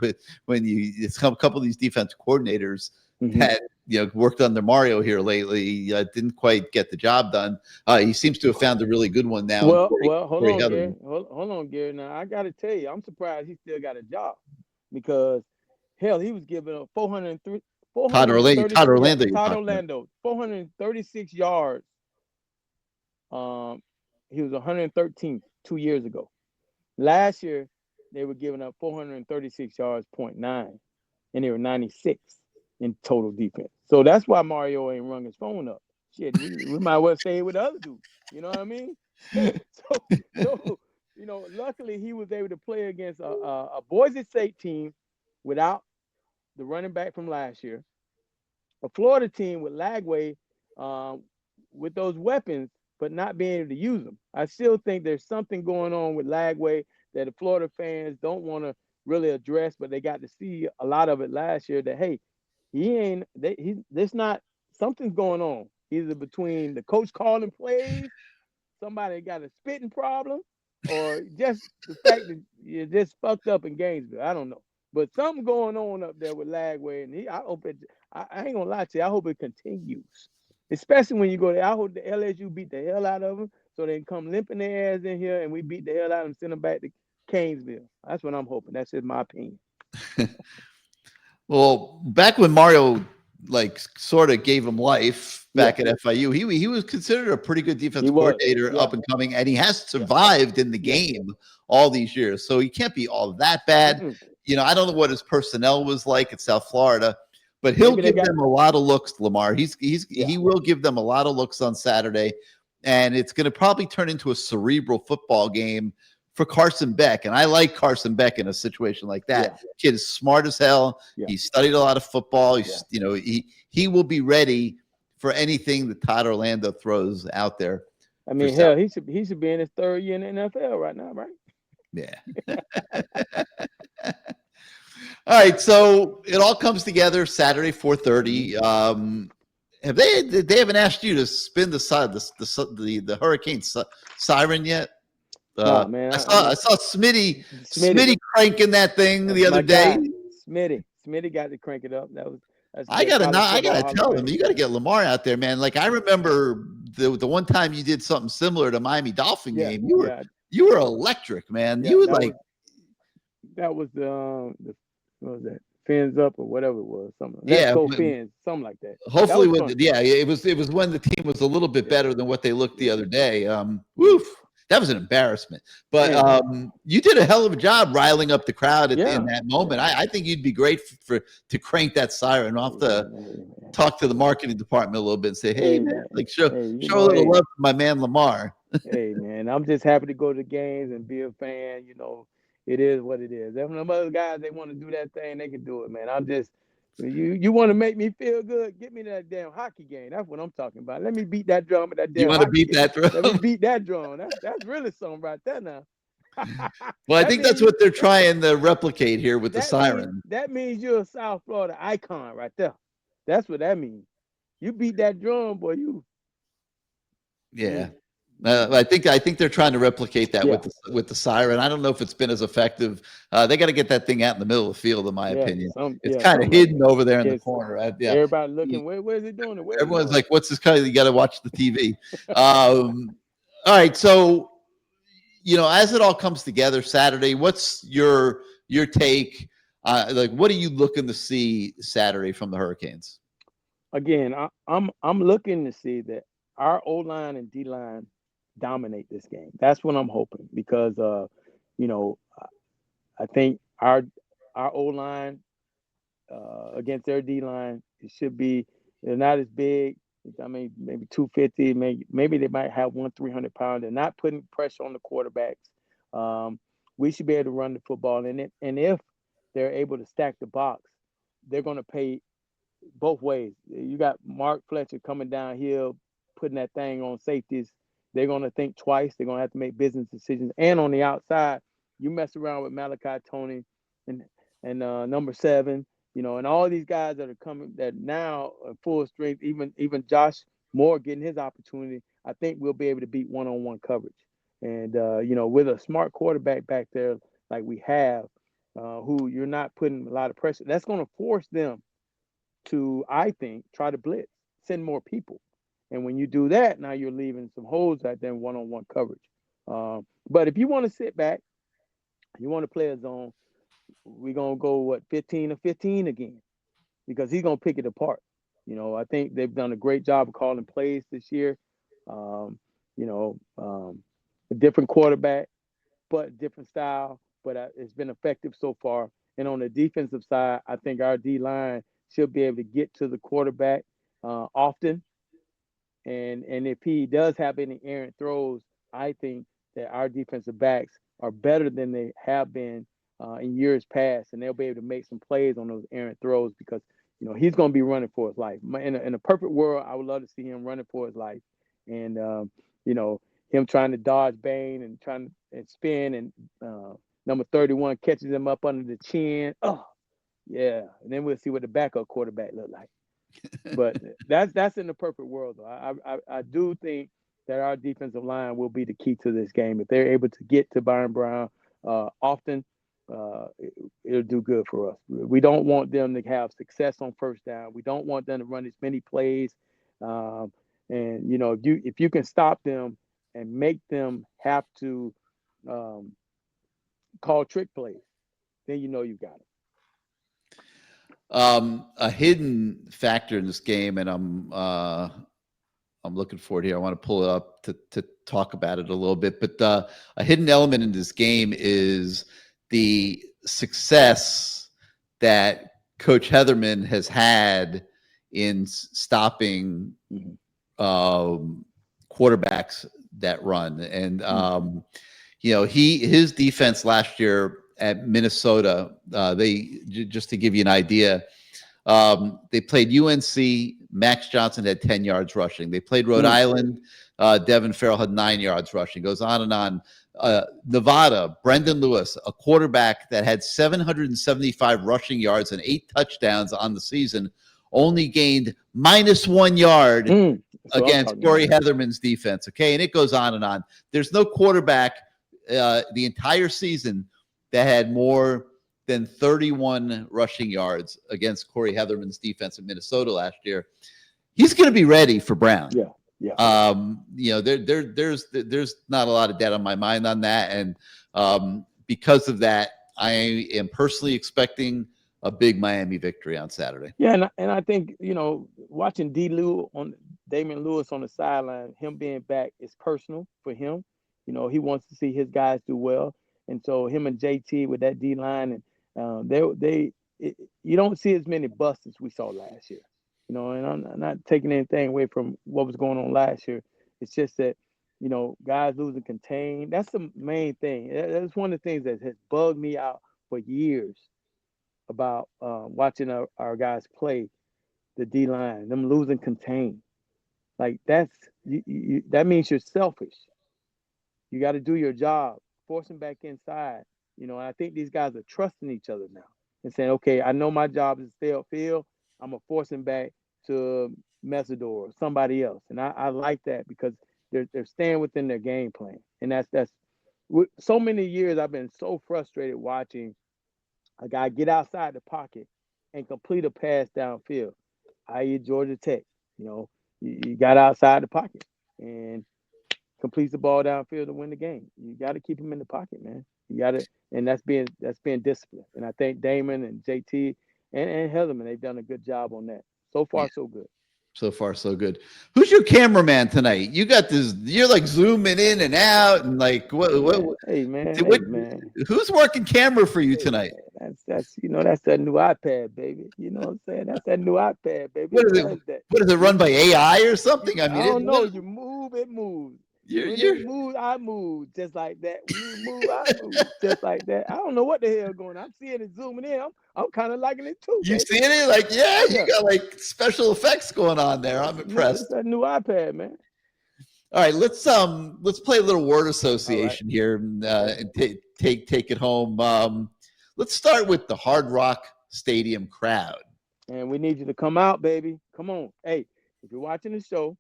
when it's come a couple of these defensive coordinators that, you know, worked under Mario here lately, didn't quite get the job done. He seems to have found a really good one now. Well, hold on, Gary. Now I got to tell you, I'm surprised he still got a job because hell, he was giving up 403. Todd Orlando, 436 yards. He was 113th 2 years ago. Last year, they were giving up 436 yards, 0.9, and they were 96 in total defense. So that's why Mario ain't rung his phone up. Shit, we might well stay with the other dude. You know what I mean? So you know, luckily he was able to play against a Boise State team without the running back from last year, a Florida team with Lagway with those weapons, but not being able to use them. I still think there's something going on with Lagway that the Florida fans don't want to really address, but they got to see a lot of it last year that, hey, something's going on. Either between the coach calling plays, somebody got a spitting problem, or just the fact that you're just fucked up in Gainesville. I don't know. But something going on up there with Lagway, and I hope it. I ain't gonna lie to you. I hope it continues, especially when you go there. I hope the LSU beat the hell out of them, so they can come limping their ass in here, and we beat the hell out of them, send them back to Canesville. That's what I'm hoping. That's just my opinion. Well, back when Mario sort of gave him life back at FIU, he was considered a pretty good defensive coordinator up and coming, and he has survived in the game all these years. So he can't be all that bad. I don't know what his personnel was like at South Florida, but he'll give them a lot of looks, Lamar. He will give them a lot of looks on Saturday, and it's going to probably turn into a cerebral football game for Carson Beck. And I like Carson Beck in a situation like that. Kid is smart as hell. He studied a lot of football. He will be ready for anything that Todd Orlando throws out there. I mean, hell, he should be in his third year in the NFL right now, right? Yeah. All right, so it all comes together Saturday, 4:30. They haven't asked you to spin the Hurricane siren yet? No, man. I saw Smitty cranking that thing the other day. Smitty got to crank it up. I gotta tell him, you gotta get Lamar out there, man. Like I remember the one time you did something similar to Miami Dolphin game. You were electric, man. You were that was the what was that? Fins up or whatever it was, something. Fins, something like that. Hopefully, it was when the team was a little bit better than what they looked the other day. Woof. That was an embarrassment, but you did a hell of a job riling up the crowd in that moment. I think you'd be great to crank that siren. I'll have to talk to the marketing department a little bit and say, hey man, show a little love to my man Lamar. Hey man, I'm just happy to go to the games and be a fan. It is what it is. If some other guys they want to do that thing, they can do it, man. I'm just you want to make me feel good? Get me to that damn hockey game. That's what I'm talking about. Let me beat that drum at that damn. You want to beat that drum? Let me beat that drum. That's really something right there now. Well, I think that's what they're trying to replicate here with the siren. That means you're a South Florida icon right there. That's what that means. You beat that drum, boy. Yeah. I think they're trying to replicate that with the siren. I don't know if it's been as effective. They got to get that thing out in the middle of the field, in my opinion. It's kind of hidden over there in the corner. Right? Yeah. Everybody looking. Where's it doing it? Everyone's like, "What's this kind of?" You got to watch the TV. All right, so as it all comes together Saturday, what's your take? What are you looking to see Saturday from the Hurricanes? Again, I'm looking to see that our O-line and D-line dominate this game. That's what I'm hoping, because I think our O-line against their D-line, it should be, they're not as big. I mean, maybe 250, maybe they might have 300-pounder. They're not putting pressure on the quarterbacks. We should be able to run the football in it, and if they're able to stack the box, they're going to pay both ways. You got Mark Fletcher coming downhill, putting that thing on safeties. They're going to think twice. They're going to have to make business decisions. And on the outside, you mess around with Malachi Tony and number 7, and all these guys that are coming that now are full strength, even Josh Moore getting his opportunity, I think we'll be able to beat one-on-one coverage. And, with a smart quarterback back there like we have, who you're not putting a lot of pressure, that's going to force them to, I think, try to blitz, send more people. And when you do that, now you're leaving some holes out there in one-on-one coverage. But if you want to sit back, you want to play a zone, we're going to go, 15 or 15 again, because he's going to pick it apart. I think they've done a great job of calling plays this year. A different quarterback, but different style, but it's been effective so far. And on the defensive side, I think our D-line should be able to get to the quarterback often. And if he does have any errant throws, I think that our defensive backs are better than they have been in years past, and they'll be able to make some plays on those errant throws, because he's going to be running for his life. In a perfect world, I would love to see him running for his life, and him trying to dodge Bain and trying to spin, and number 31 catches him up under the chin. Oh, yeah, and then we'll see what the backup quarterback look like. But that's in the perfect world, though. I do think that our defensive line will be the key to this game. If they're able to get to Byron Brown often, it'll do good for us. We don't want them to have success on first down. We don't want them to run as many plays. And if you can stop them and make them have to call trick plays, then you got it. A hidden factor in this game, and I'm looking forward here. I want to pull it up to talk about it a little bit. But a hidden element in this game is the success that Coach Heatherman has had in stopping quarterbacks that run. And his defense last year at Minnesota, they just to give you an idea, they played UNC. Max Johnson had 10 yards rushing. They played Rhode Island. Devin Farrell had 9 yards rushing. Goes on and on. Nevada, Brendan Lewis, a quarterback that had 775 rushing yards and 8 touchdowns on the season, only gained -1 yard against Corey Heatherman's defense. Okay, and it goes on and on. There's no quarterback the entire season that had more than 31 rushing yards against Corey Heatherman's defense in Minnesota last year. He's going to be ready for Brown. Yeah. There's not a lot of doubt on my mind on that, and because of that, I am personally expecting a big Miami victory on Saturday. Yeah, and I think watching Damon Lewis on the sideline, him being back is personal for him. He wants to see his guys do well, and so him and JT with that D line, and you don't see as many busts as we saw last year. And I'm not taking anything away from what was going on last year. It's just that, guys losing contain. That's the main thing. That's one of the things that has bugged me out for years about watching our guys play the D line, them losing contain. Like that means you're selfish. You got to do your job, force them back inside. And I think these guys are trusting each other now and saying, okay, I know my job is to stay upfield. I'm going to force him back to Mesidor or somebody else. And I like that because they're staying within their game plan. And that's so many years I've been so frustrated watching a guy get outside the pocket and complete a pass downfield, i.e. Georgia Tech. You got outside the pocket and completes the ball downfield to win the game. You got to keep him in the pocket, man. You got to, and that's being disciplined. And I think Damon and JT and Heatherman, they've done a good job on that. So far, so good. So far, so good. Who's your cameraman tonight? You got this. You're like zooming in and out, and like what? Hey man, who's working camera for you tonight? That's that new iPad, baby. You know what I'm saying? That's that new iPad, baby. What is it run by AI or something? I mean, I don't know. You move, it moves. You move, I move, just like that. When you move, I move, just like that. I don't know what the hell going on. I'm seeing it zooming in. I'm kind of liking it too. You seeing it? Like, you got like special effects going on there. I'm impressed. It's that new iPad, man. All right, let's play a little word association here and take it home. Let's start with the Hard Rock Stadium crowd. And we need you to come out, baby. Come on. Hey, if you're watching the show,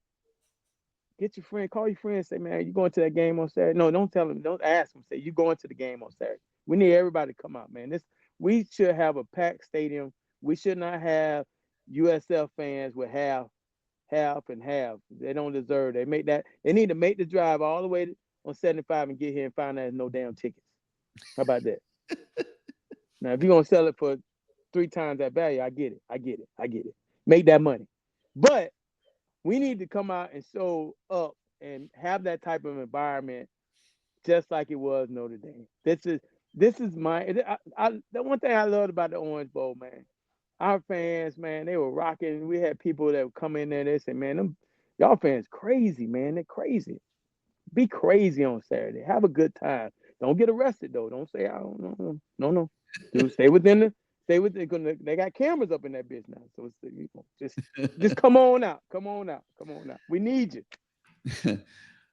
get your friend, call your friend and say, man, you going to that game on Saturday? No, don't tell him. Don't ask him. Say, you going to the game on Saturday. We need everybody to come out, man. We should have a packed stadium. We should not have USF fans with half and half. They don't deserve. They need to make the drive all the way on 75 and get here and find out there's no damn tickets. How about that? Now, if you're going to sell it for 3 times that value, I get it. Make that money. But we need to come out and show up and have that type of environment just like it was Notre Dame. This is the one thing I loved about the Orange Bowl, man. Our fans, man, they were rocking. We had people that would come in there and they say, man, y'all fans crazy, man. They're crazy. Be crazy on Saturday. Have a good time. Don't get arrested, though. Don't say, I don't know. No. Dude, stay within. They got cameras up in that bitch now. So it's, just come on out. Come on out. We need you. All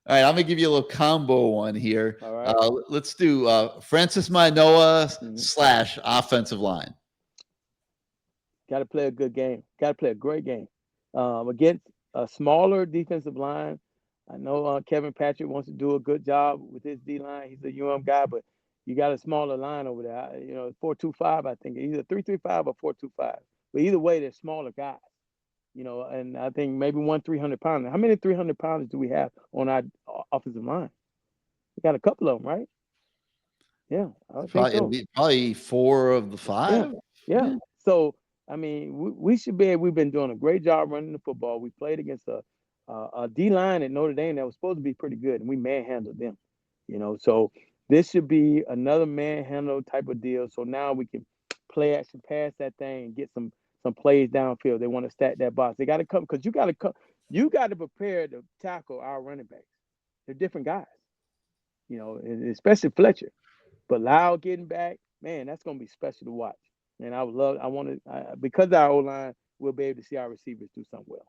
right, I'm gonna give you a little combo one here. All right. Let's do Francis Manoa / offensive line. Got to play a good game. Got to play a great game against a smaller defensive line. I know Kevin Patrick wants to do a good job with his D line. He's a UM guy, but you got a smaller line over there. 4.25, I think, either 3.35 or 4.25. But either way, they're smaller guys. And I think maybe 300 pounder. How many 300 pounders do we have on our offensive line? We got a couple of them, right? Yeah, I think so. Probably 4 of the 5. Yeah. So I mean, we should be. We've been doing a great job running the football. We played against a D line at Notre Dame that was supposed to be pretty good, and we manhandled them. So this should be another manhandle type of deal. So now we can play action, pass that thing, and get some plays downfield. They want to stack that box. They got to come because you got to come. You got to prepare to tackle our running backs. They're different guys. Especially Fletcher. But Lau getting back, man, that's going to be special to watch. And because of our O-line, we'll be able to see our receivers do something well.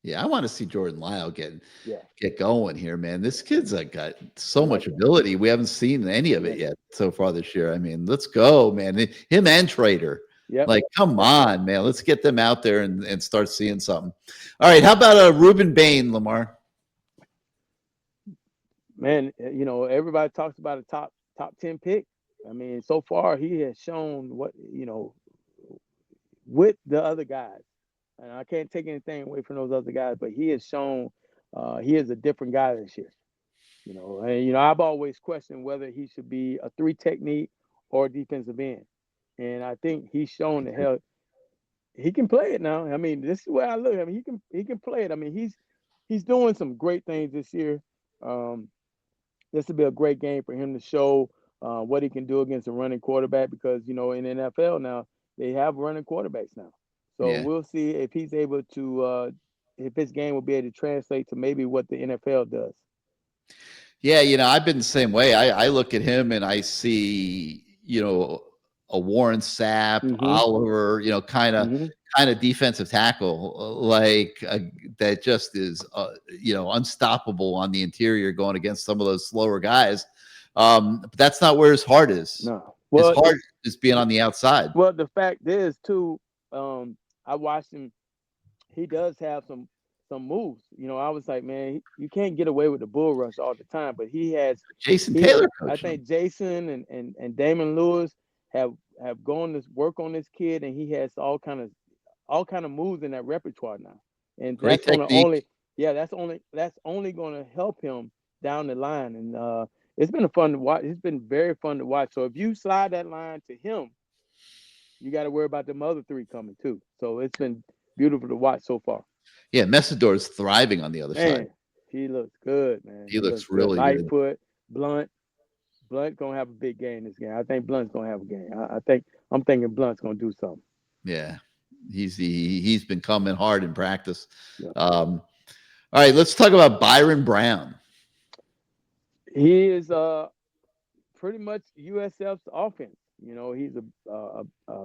Yeah, I want to see Jordan Lyle get Yeah. going here, man. This kid's got so much ability. We haven't seen any of it yet so far this year. I mean, let's go, man. Him and Trader. Yep. Like, come on, man. Let's get them out there and start seeing something. All right, how about Reuben Bain, Lamar? Man, everybody talks about a top 10 pick. I mean, so far he has shown what, with the other guys. And I can't take anything away from those other guys, but he has shown he is a different guy this year. And I've always questioned whether he should be a 3 technique or defensive end. And I think he's shown the hell he can play it now. I mean, this is where I look. I mean, he can play it. I mean, he's doing some great things this year. This will be a great game for him to show what he can do against a running quarterback because, in the NFL now, they have running quarterbacks now. So we'll see if he's able to, if his game will be able to translate to maybe what the NFL does. Yeah, I've been the same way. I look at him and I see, a Warren Sapp, Oliver, kind of defensive tackle that just is, unstoppable on the interior going against some of those slower guys. But that's not where his heart is. No. His heart is being on the outside. Well, the fact is too, I watched him. He does have some moves. I was like, man, you can't get away with the bull rush all the time. But he has Jason Taylor. I think Jason and Damon Lewis have gone to work on this kid, and he has all kind of moves in that repertoire now. And great that's technique. that's only going to help him down the line. And it's been fun to watch. It's been very fun to watch. So if you slide that line to him, you got to worry about them other 3 coming too. So it's been beautiful to watch so far. Yeah, Messidor is thriving on the other side. He looks good, man. He looks really good. Lightfoot, Blunt gonna have a big game this game. I think Blunt's gonna have a game. I'm thinking Blunt's gonna do something. Yeah, he's been coming hard in practice. Yeah. All right, let's talk about Byron Brown. He is pretty much USF's offense. He's a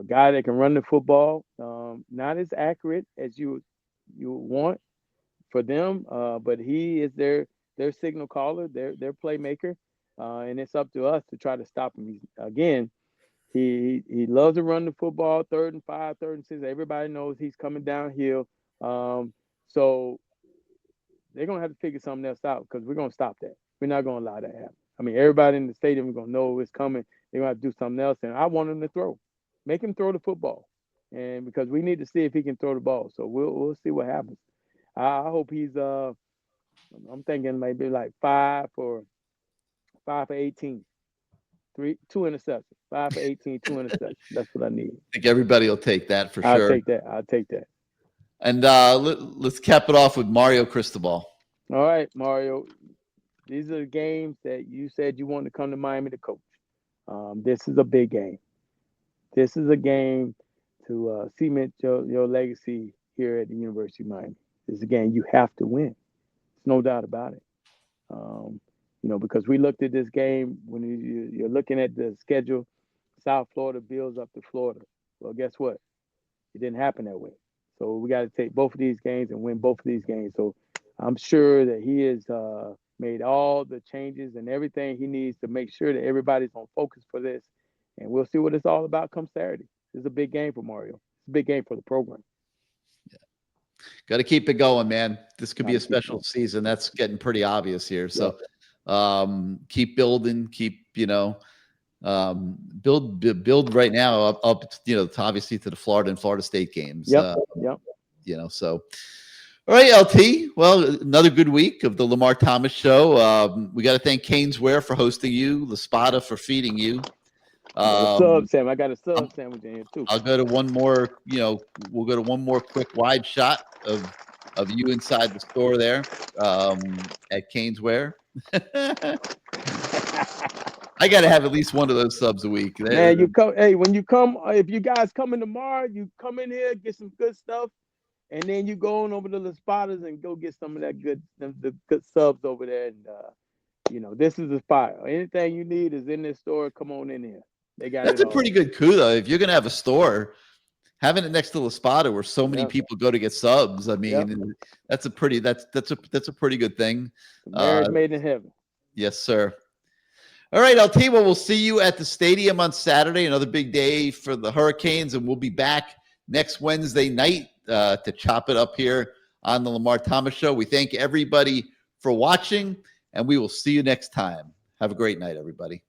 guy that can run the football. Not as accurate as you want for them, but he is their signal caller, their playmaker, and it's up to us to try to stop him. He loves to run the football, 3rd and 5, 3rd and 6. Everybody knows he's coming downhill, so they're gonna have to figure something else out because we're gonna stop that. We're not gonna allow that to happen. I mean, everybody in the stadium is gonna know it's coming. They're gonna have to do something else, and I want him to throw. Make him throw the football, and because we need to see if he can throw the ball. So we'll see what happens. I hope he's. I'm thinking maybe like 5 for 18, 2 interceptions, 5 for 18, 2 interceptions. That's what I need. I think everybody will take that for sure. I'll take that. And let's cap it off with Mario Cristobal. All right, Mario. These are the games that you said you wanted to come to Miami to coach. This is a big game. This is a game to cement your legacy here at the University of Miami. This is a game you have to win. There's no doubt about it. Because we looked at this game when you're looking at the schedule, South Florida builds up to Florida. Well, guess what? It didn't happen that way. So we got to take both of these games and win both of these games. So I'm sure that he has made all the changes and everything he needs to make sure that everybody's on focus for this. And we'll see what it's all about come Saturday. This is a big game for Mario. It's a big game for the program. Yeah. Got to keep it going, man. This could be a special season. That's getting pretty obvious here. So keep building, keep, build right now up obviously to the Florida and Florida State games. Yep. So all right, LT. Well, another good week of the Lamar Thomas Show. We got to thank CaneSport for hosting you, Laspada for feeding you. Sub Sam, I got a sub sandwich in here too. I'll go to one more. We'll go to one more quick wide shot of you inside the store there at CaneSport. I got to have at least one of those subs a week. Man, you come. Hey, when you come, if you guys coming tomorrow, you come in here, get some good stuff. And then you go on over to the Spotters and go get some of that the good subs over there. And, this is the spot. Anything you need is in this store. Come on in here. They got That's a pretty good coup, though. If you're going to have a store, having it next to the Spotter where so many people go to get subs, I mean, that's a pretty good thing. Marriage made in heaven. Yes, sir. All right, LT, well, we'll see you at the stadium on Saturday, another big day for the Hurricanes, and we'll be back next Wednesday night to chop it up here on the Lamar Thomas Show. We thank everybody for watching, and we will see you next time. Have a great night, everybody.